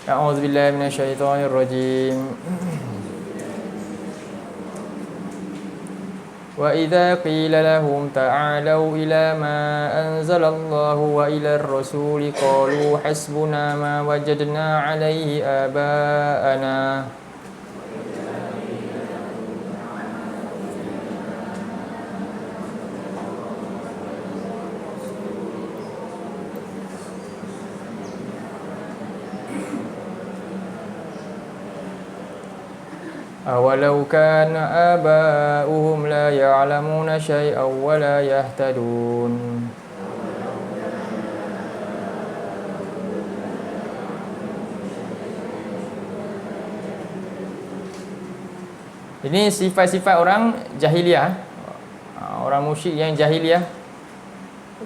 A'udzubillahi minasyaitonirrajim. Wa idza qila lahum ta'alu ila ma anzalallahu wa ila ar-rasuli qalu hasbuna ma wajadna 'alaihi aba'ana. awalau kana aba'uhum la ya'lamuna syai'an wa la yahtadun. Ini sifat-sifat orang jahiliah, orang musyrik yang jahiliah.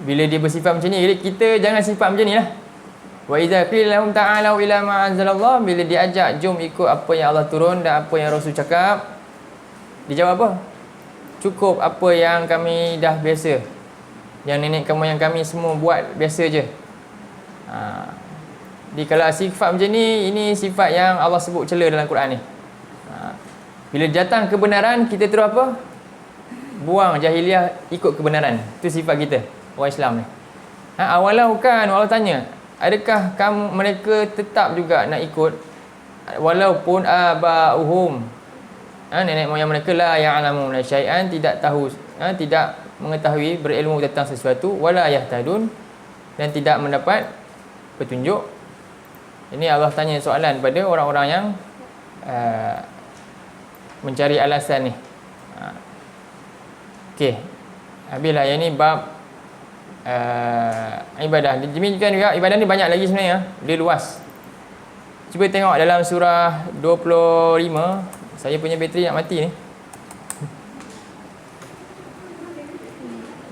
Bila dia bersifat macam ni, kita jangan sifat macam ni lah. Wa idza qila lahum ta'alu ila ma anzalallah, bila diajak jom ikut apa yang Allah turun dan apa yang Rasul cakap, dia jawab apa? Cukup apa yang kami dah biasa, yang nenek moyang kami semua buat biasa je. Jadi kalau sifat macam ni, ini sifat yang Allah sebut cela dalam Quran ni. Bila datang kebenaran, kita terus apa? Buang jahiliah, ikut kebenaran. Itu sifat kita, orang Islam ni. Awalau kan, Allah tanya, adakah mereka tetap juga nak ikut walaupun aba'uhum, nenek moyang mereka la ya'lamuna syai'an, tidak tahu, tidak mengetahui, berilmu tentang sesuatu, wala yahtadun, dan tidak mendapat petunjuk. Ini Allah tanya soalan pada orang-orang yang mencari alasan ni. Okey. Habislah yang ni bab ibadah. Demikian juga ibadah ni banyak lagi sebenarnya. Dia luas. Cuba tengok dalam surah 25. Saya punya bateri nak mati ni.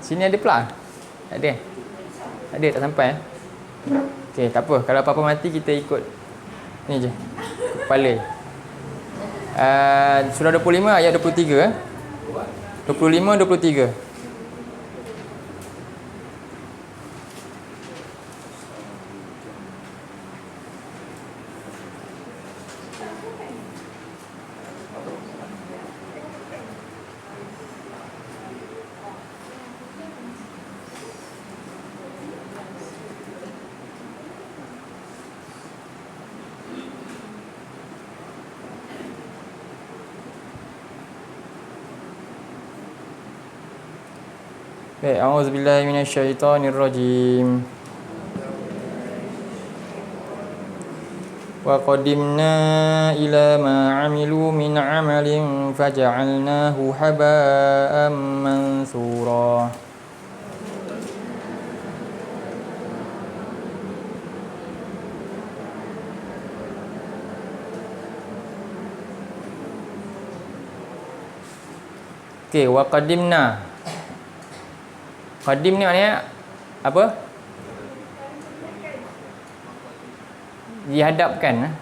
Sini ada plug? Tak ada? Ada, tak sampai. Okey, tak apa. Kalau apa-apa mati, kita ikut ni je, kepala. Surah 25 ayat 23. 25, 23. Baik, a'udzubillahi minasyaitonirrajim. Wa qadimna ila ma 'amilu min 'amalin faja'alnahu haba'an mansura. Okey, wa qadimna. Qadim ni maknanya apa? Dihadapkan.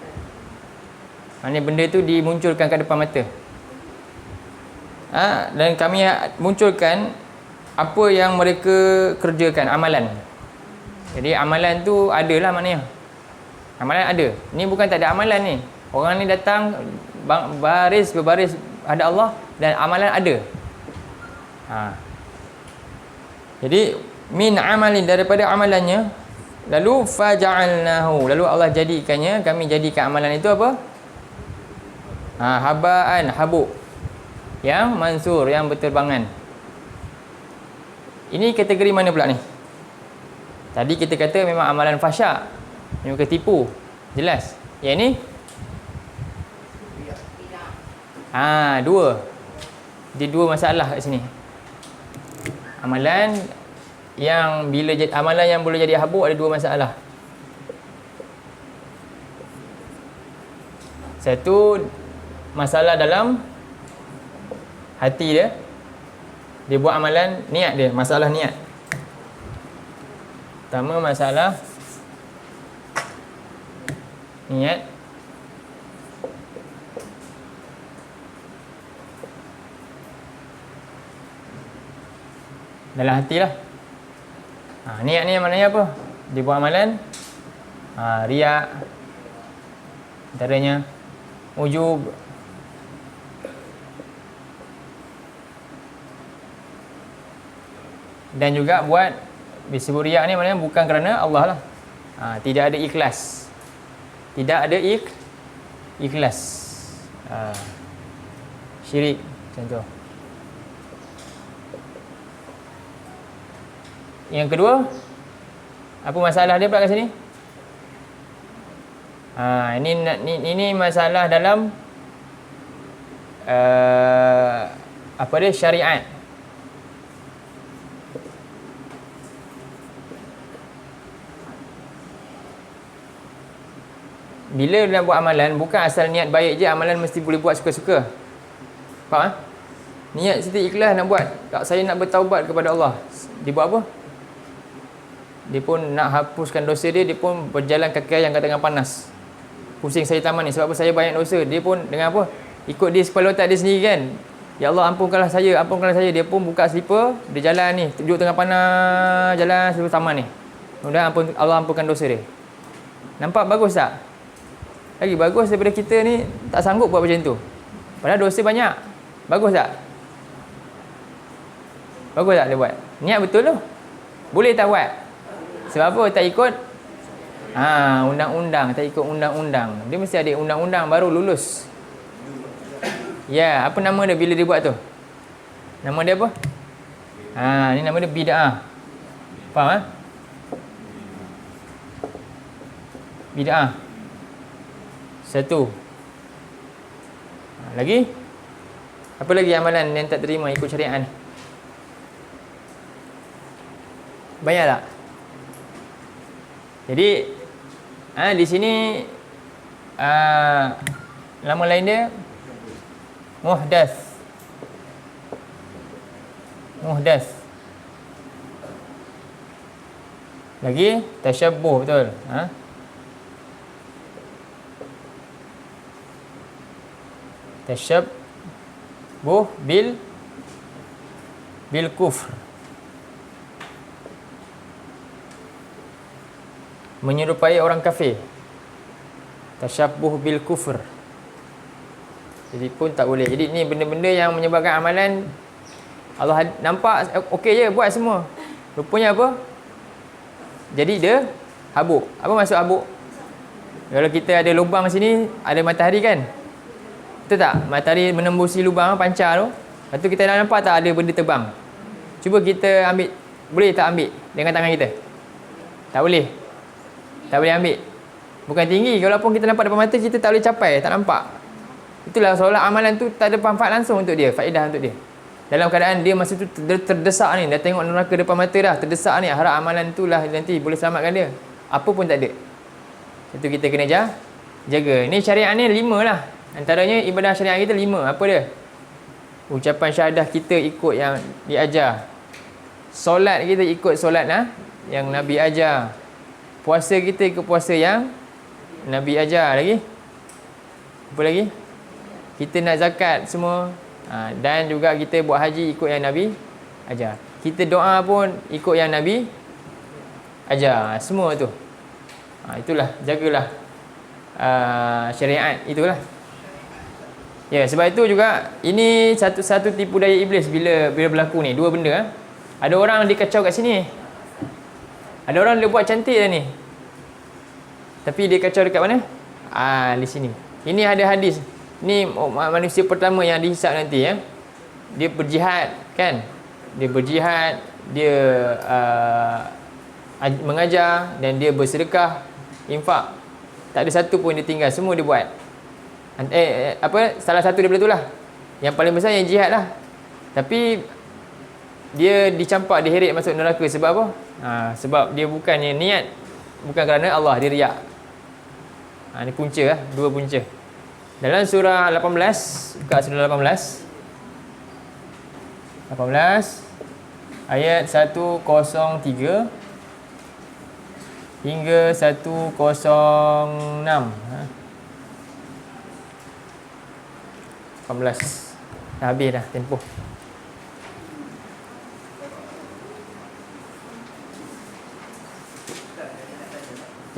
Maknanya benda tu dimunculkan ke depan mata. Dan kami munculkan apa yang mereka kerjakan, amalan. Jadi amalan tu adalah maknanya. Amalan ada. Ni bukan tak ada amalan ni. Orang ni datang berbaris ada Allah dan amalan ada. Jadi min amalin, daripada amalannya, lalu faja'alnahu, lalu Allah jadikannya, kami jadikan amalan itu apa? Habaan, habuk, yang mansur, yang berterbangan. Ini kategori mana pula ni? Tadi kita kata memang amalan fahsyak, ini bukan tipu, jelas. Yang ni dua. Dia dua masalah kat sini. Amalan yang boleh jadi habuk ada dua masalah. Satu, masalah dalam hati dia. Dia buat amalan, niat dia, masalah niat. Pertama, masalah niat. Dalam hati lah. Niat ni maknanya apa? Dia buat amalan, riak, antaranya ujub, dan juga buat disebut riak ni maknanya bukan kerana Allah lah. Tidak ada ikhlas. Tidak ada ikhlas. Syirik contoh. Yang kedua, apa masalah dia pula kat sini? Ini masalah dalam apa dia, syariat. Bila nak buat amalan, bukan asal niat baik je, amalan mesti boleh buat suka-suka. Faham? Niat siti ikhlas nak buat, tak, saya nak bertaubat kepada Allah. Dia buat apa? Dia pun nak hapuskan dosa dia, dia pun berjalan kaki yang katakan panas. Pusing saya taman ni, sebab apa, saya banyak dosa. Dia pun dengan apa? Ikut dia kepala otak dia sendiri kan. Ya Allah, ampunkanlah saya, ampunkanlah saya. Dia pun buka slipper, dia jalan ni, duduk tengah panas, jalan seluruh taman ni. Mudah Allah ampunkan dosa dia. Nampak bagus tak? Lagi bagus daripada kita ni tak sanggup buat macam tu. Padahal dosa banyak. Bagus tak? Bagus tak dia buat? Niat betul tu. Boleh tak buat? Sebab apa? Tak ikut undang-undang. Tak ikut undang-undang. Dia mesti ada undang-undang baru lulus. Ya, apa nama dia bila dia buat tu? Nama dia apa? Ni nama dia bid'ah. Faham? Bid'ah. Satu. Lagi? Apa lagi amalan yang tak terima ikut syariat ni? Banyak tak? Jadi di sini nama lain dia muhdas. Muhdas. Lagi tasyabbuh, betul? Tasyabbuh bil kufr. Menyerupai orang kafir. Tasyabbuh bil kufr. Jadi pun tak boleh. Jadi ni benda-benda yang menyebabkan amalan Allah nampak okey je buat semua. Rupanya apa? Jadi dia habuk. Apa maksud habuk? Kalau kita ada lubang sini, ada matahari kan? Betul tak? Matahari menembusi lubang pancar tu. Lepas tu kita dah nampak tak ada benda terbang. Cuba kita ambil. Boleh tak ambil dengan tangan kita? Tak boleh. Tak boleh ambil. Bukan tinggi. Walaupun kita nampak depan mata, kita tak boleh capai. Tak nampak. Itulah seolah amalan tu tak ada manfaat langsung untuk dia. Faedah untuk dia. Dalam keadaan dia masa tu terdesak ni. Dah tengok neraka depan mata dah. Terdesak ni. Harap amalan tu lah nanti boleh selamatkan dia. Apa pun tak ada. Itu kita kena jaga. Ni syariat ni 5 lah. Antaranya ibadah syariat kita 5. Apa dia? Ucapan syahadah kita ikut yang diajar. Solat kita ikut solat yang Nabi ajar. Puasa kita ikut puasa yang Nabi ajar. Lagi? Apa lagi? Kita nak zakat semua. Dan juga kita buat haji ikut yang Nabi ajar. Kita doa pun ikut yang Nabi ajar. Semua tu. Itulah. Jagalah syariat. Itulah. Ya, sebab itu juga ini satu tipu daya iblis bila berlaku ni. Dua benda. Ada orang dikacau kat sini. Ada orang dia buat cantik dah ni. Tapi dia kacau dekat mana? Di sini. Ini ada hadis. Ni manusia pertama yang dihisap nanti ya. Dia berjihad kan? Dia berjihad, dia mengajar dan dia bersedekah, infak. Tak ada satu pun dia tinggal, semua dia buat. Salah satu daripada itulah. Yang paling besar yang jihad lah. Tapi dia dicampak, diheret masuk neraka sebab apa? Sebab dia bukannya niat, bukan kerana Allah, dia riak. Ni punca lah, dua punca. Dalam surah 18, buka surah 18 ayat 103 hingga 106. 18. Dah habis dah tempoh.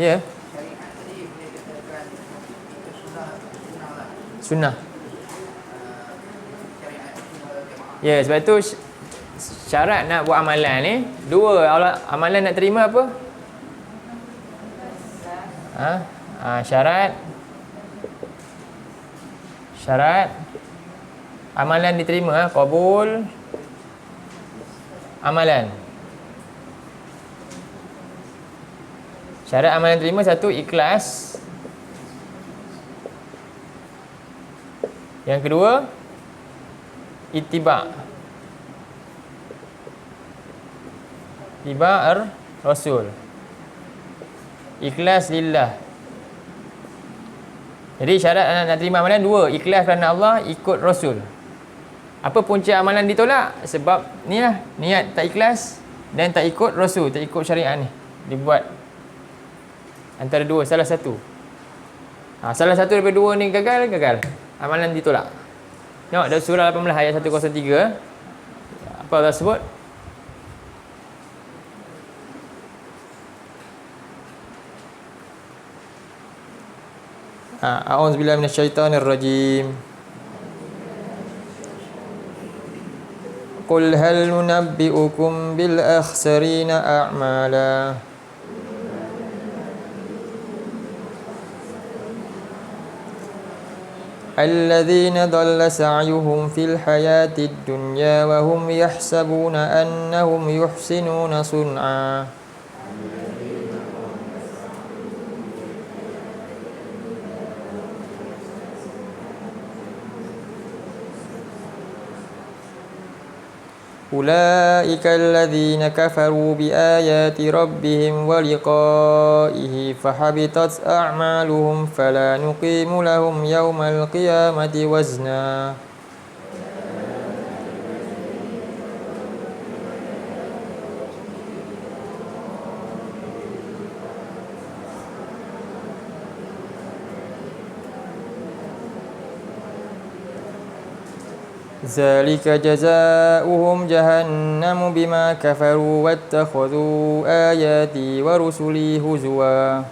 Ya. Yeah. Sunnah. Ya, sebab itu syarat nak buat amalan ni, dua. Amalan nak terima apa? Syarat amalan diterima, qabul amalan. Syarat amalan terima, satu, ikhlas. Yang kedua, ittiba. Ittiba Rasul. Ikhlas lillah. Jadi syarat nak terima amalan dua, ikhlas kerana Allah, ikut Rasul. Apa punca amalan ditolak? Sebab ni lah, niat tak ikhlas dan tak ikut Rasul, tak ikut syariat ni. Dibuat antara dua, salah satu. Salah satu daripada dua ni gagal. Amalan ditolak. Tengok dalam surah 18 ayat 103. Apa Allah sebut? A'udzubillahi minasyaitonirrajim. Qul hal nunabbi'ukum bil akhsarina a'mala. الذين ضل سعيهم في الحياة الدنيا وهم يحسبون أنهم يحسنون صنعا أولئك الذين كفروا بآيات ربهم ولقائه فحبطت أعمالهم فلا نقيم لهم يوم القيامة وزنا ذلك جزاؤهم جهنم بما كفروا واتخذوا آياتي ورسلي هزوا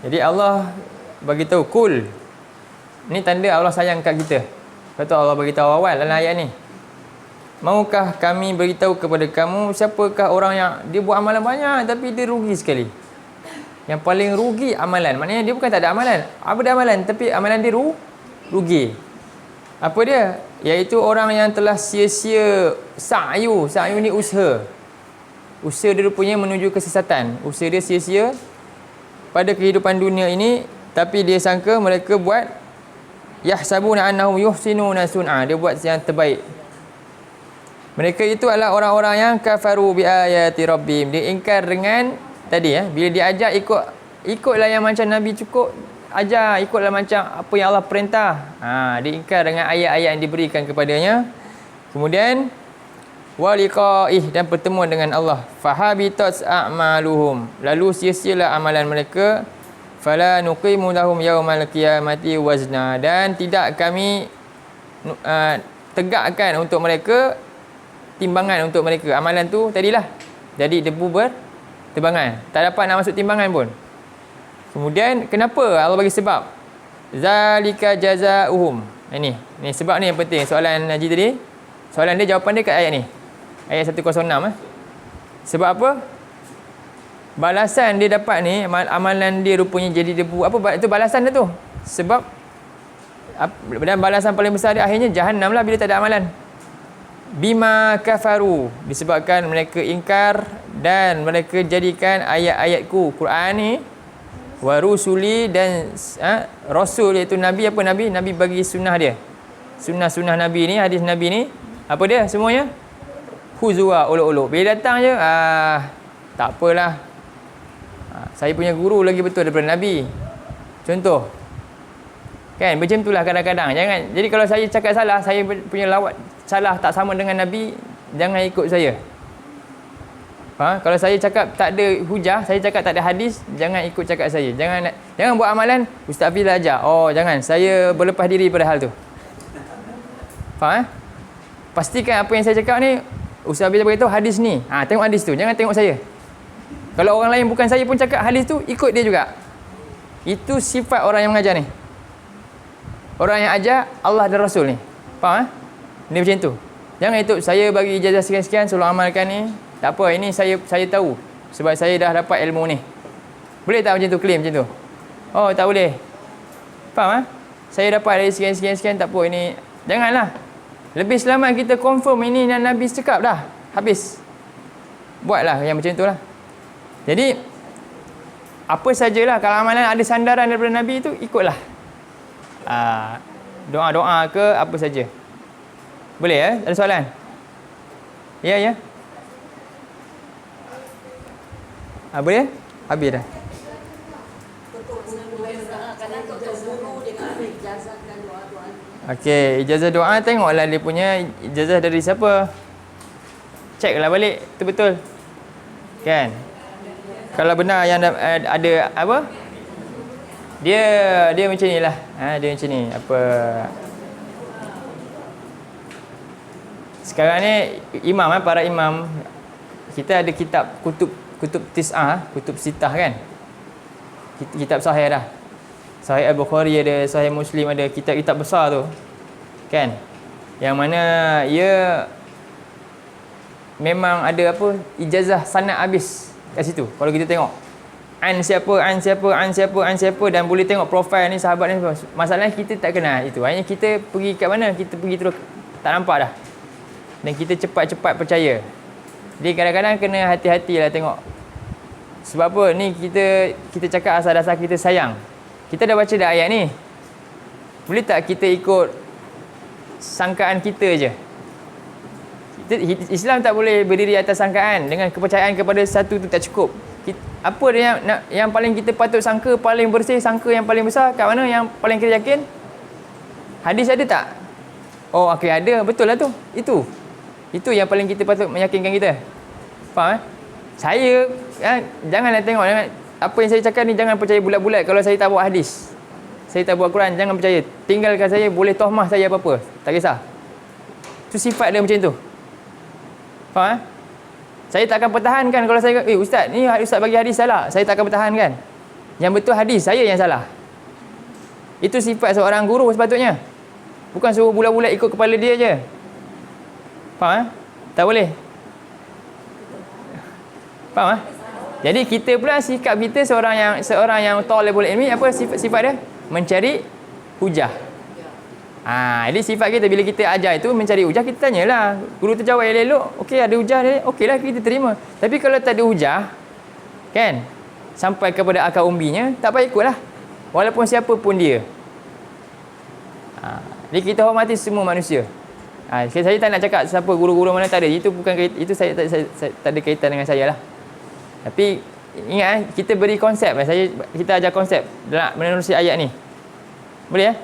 Jadi Allah bagi tahu kul. Ni tanda Allah sayang kat kita. Kata Allah bagi tahu awal dalam ayat ni. Maukah kami beritahu kepada kamu siapakah orang yang dia buat amalan banyak tapi dia rugi sekali. Yang paling rugi amalan. Maknanya dia bukan tak ada amalan. Ada amalan tapi amalan dia rugi. Apa dia? Iaitu orang yang telah sia-sia sa'yu. Sa'yu ni usaha. Usaha dia rupanya menuju kesesatan. Usaha dia sia-sia pada kehidupan dunia ini, tapi dia sangka mereka buat yahsabuna annahum yuhsinuna sun'a. Dia buat yang terbaik. Mereka itu adalah orang-orang yang kafaru bi ayati rabbihim. Dia ingkar dengan tadi bila dia ajak ikutlah yang macam Nabi cukup ajar, ikutlah macam apa yang Allah perintah. Dia ingkar dengan ayat-ayat yang diberikan kepadanya. Kemudian waliqaih, dan pertemuan dengan Allah. Fahabitat a'maluhum, lalu sia-sialah amalan mereka. Fala nuqimu lahum yaumal qiyamati wazna, dan tidak kami tegakkan untuk mereka timbangan untuk mereka. Amalan tu tadilah jadi debu berterbangan, tak dapat nak masuk timbangan pun. Kemudian kenapa Allah bagi sebab? Zalika jazaa'uhum. Ini sebab ni yang penting. Soalan Haji tadi, soalan dia, jawapan dia kat ayat ni, ayat 106. Sebab apa? Balasan dia dapat ni, amalan dia rupanya jadi debu. Apa itu balasan dia tu? Sebab dan balasan paling besar dia akhirnya Jahannam lah bila tak ada amalan. Bima kafaru, disebabkan mereka ingkar dan mereka jadikan ayat-ayatku, Quran ni, wa rusuli, dan rasul iaitu Nabi. Apa Nabi? Nabi bagi sunnah dia. Sunnah-sunnah Nabi ni, hadis Nabi ni, apa dia semuanya? Huzwa, olok-olok. Bila datang je, tak apalah. Saya punya guru lagi betul daripada Nabi. Contoh. Kan, macam itulah kadang-kadang. Jangan. Jadi kalau saya cakap salah, saya punya lawat salah tak sama dengan Nabi, jangan ikut saya. Kalau saya cakap tak ada hujah, saya cakap tak ada hadis, jangan ikut cakap saya. Jangan buat amalan Ustaz Hafiz ajar. Jangan. Saya berlepas diri pada hal tu. Faham? Pastikan apa yang saya cakap ni Ustaz Hafiz beritahu hadis ni. Tengok hadis tu, jangan tengok saya. Kalau orang lain bukan saya pun cakap hadis tu, ikut dia juga. Itu sifat orang yang mengajar ni. Orang yang ajar Allah dan Rasul ni. Faham? Ni macam tu. Jangan itu saya bagi ijazah sekian-sekian, suruh amalkan ni. Tak apa, ini saya tahu sebab saya dah dapat ilmu ni. Boleh tak macam tu, claim macam tu? Tak boleh. Faham? Saya dapat dari sekian-sekian, tak apa ini. Janganlah. Lebih selamat kita confirm ini yang Nabi cakap dah. Habis. buatlah yang macam itulah. Jadi apa sajalah kalau amalan ada sandaran daripada Nabi itu ikutlah. Doa-doa ke apa saja. Boleh ya? Ada soalan? Ya. Boleh? Habis dah. Okey, ijazah doa tengoklah dia punya ijazah dari siapa. Ceklah balik betul-betul. Kan? Kalau benar yang ada apa? Dia macam nilah. Dia macam ni. Apa? Sekarang ni imam para imam kita ada kitab kutub tis'ah, kutub sitah kan? Kitab sahih dah. Sahih Al-Bukhari ada, Sahih Muslim ada, kitab-kitab besar tu. Kan? Yang mana ia memang ada apa? Ijazah sanad habis kat situ. Kalau kita tengok an siapa dan boleh tengok profil ni sahabat ni. Masalahnya kita tak kenal itu. Hanya kita pergi kat mana? Kita pergi terus tak nampak dah. Dan kita cepat-cepat percaya. Jadi kadang-kadang kena hati-hatilah tengok. Sebab apa? Ni kita cakap asal dasar kita sayang. Kita dah baca dah ayat ni. Boleh tak kita ikut sangkaan kita je? Islam tak boleh berdiri atas sangkaan. Dengan kepercayaan kepada satu tu tak cukup. Apa dia yang paling kita patut sangka, paling bersih, sangka yang paling besar? Kat mana yang paling kita yakin? Hadis ada tak? Oh, okey, ada. Betul lah tu. Itu yang paling kita patut meyakinkan kita. Faham? Saya janganlah tengok apa yang saya cakap ni, jangan percaya bulat-bulat. Kalau saya tak bawa hadis, saya tak bawa Quran, jangan percaya. Tinggalkan saya, boleh tohmah saya apa-apa, tak kisah. Itu sifat dia macam tu. Faham? Saya tak akan pertahankan kalau saya ustaz, ni ustaz bagi hadis salah, saya tak akan pertahankan. Yang betul hadis, saya yang salah. Itu sifat seorang guru sepatutnya. Bukan suruh bulat-bulat ikut kepala dia je. Faham? Tak boleh. Faham? Jadi kita pula sikap kita seorang yang talibul ilmi, apa sifat dia? Mencari hujah. Jadi sifat kita bila kita ajar itu mencari hujah, kita tanyalah. Guru tu jawab elok, okey ada hujah dia, okeylah kita terima. Tapi kalau tak ada hujah, kan? Sampai kepada akal umbinya, tak payah ikutlah. Walaupun siapa pun dia. Jadi kita hormati semua manusia. Saya tak nak cakap siapa guru-guru mana, tak ada. Itu bukan itu saya tak ada kaitan dengan saya lah. Tapi ingat kita beri konsep. Kita ajar konsep dalam menerusi ayat ni. Boleh ya?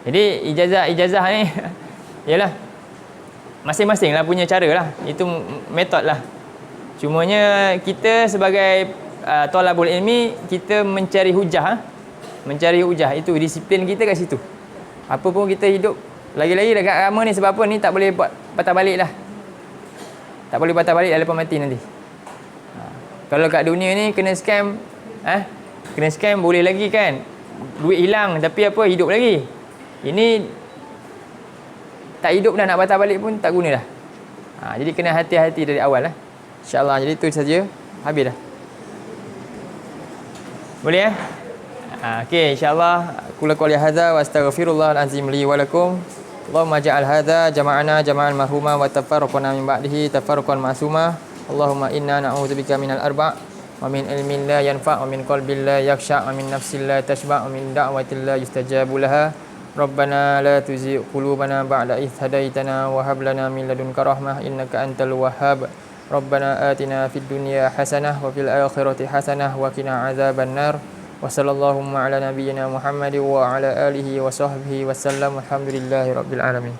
Jadi ijazah ni ialah masing-masing lah punya cara lah. Itu metod lah. Cumanya kita sebagai talabul ilmi, kita mencari hujah. Mencari hujah, itu disiplin kita kat situ. Apa pun kita hidup, lagi-lagi dekat agama ni, sebab apa ni tak boleh buat patah balik lah. Tak boleh patah balik dah lepas mati nanti. Kalau kat dunia ni kena scam, kena scam boleh lagi kan, duit hilang tapi apa, hidup lagi. Ini tak hidup dah, nak patah balik pun tak guna dah. Jadi kena hati-hati dari awal lah. InsyaAllah. Jadi itu saja, habis dah. Boleh okey, insyaAllah. Qul qawli hadza wa astaghfirullahal azim li wa lakum. Allahumma ja'al hadza jama'ana jama'an marhuma wa tafarraqna min ba'dihi tafarruqan ma'suma. Allahumma inna na'udzubika minal arba' wa min ilmin la yanfa' wa min qalbin la yakhsha' wa min nafsin la tashba' wa min da'watin la yustajabu laha. Rabbana la tuzigh qulubana ba'da idh hadaitana wa hab lana min ladunka rahmah innaka antal wahhab. Rabbana atina fid dunya hasanah wa fil akhirati hasanah wa qina adzaban nar. Wa sallallahu ala nabiyyina Muhammad wa ala alihi wa sahbihi wa sallam. Alhamdulillahirabbil alamin.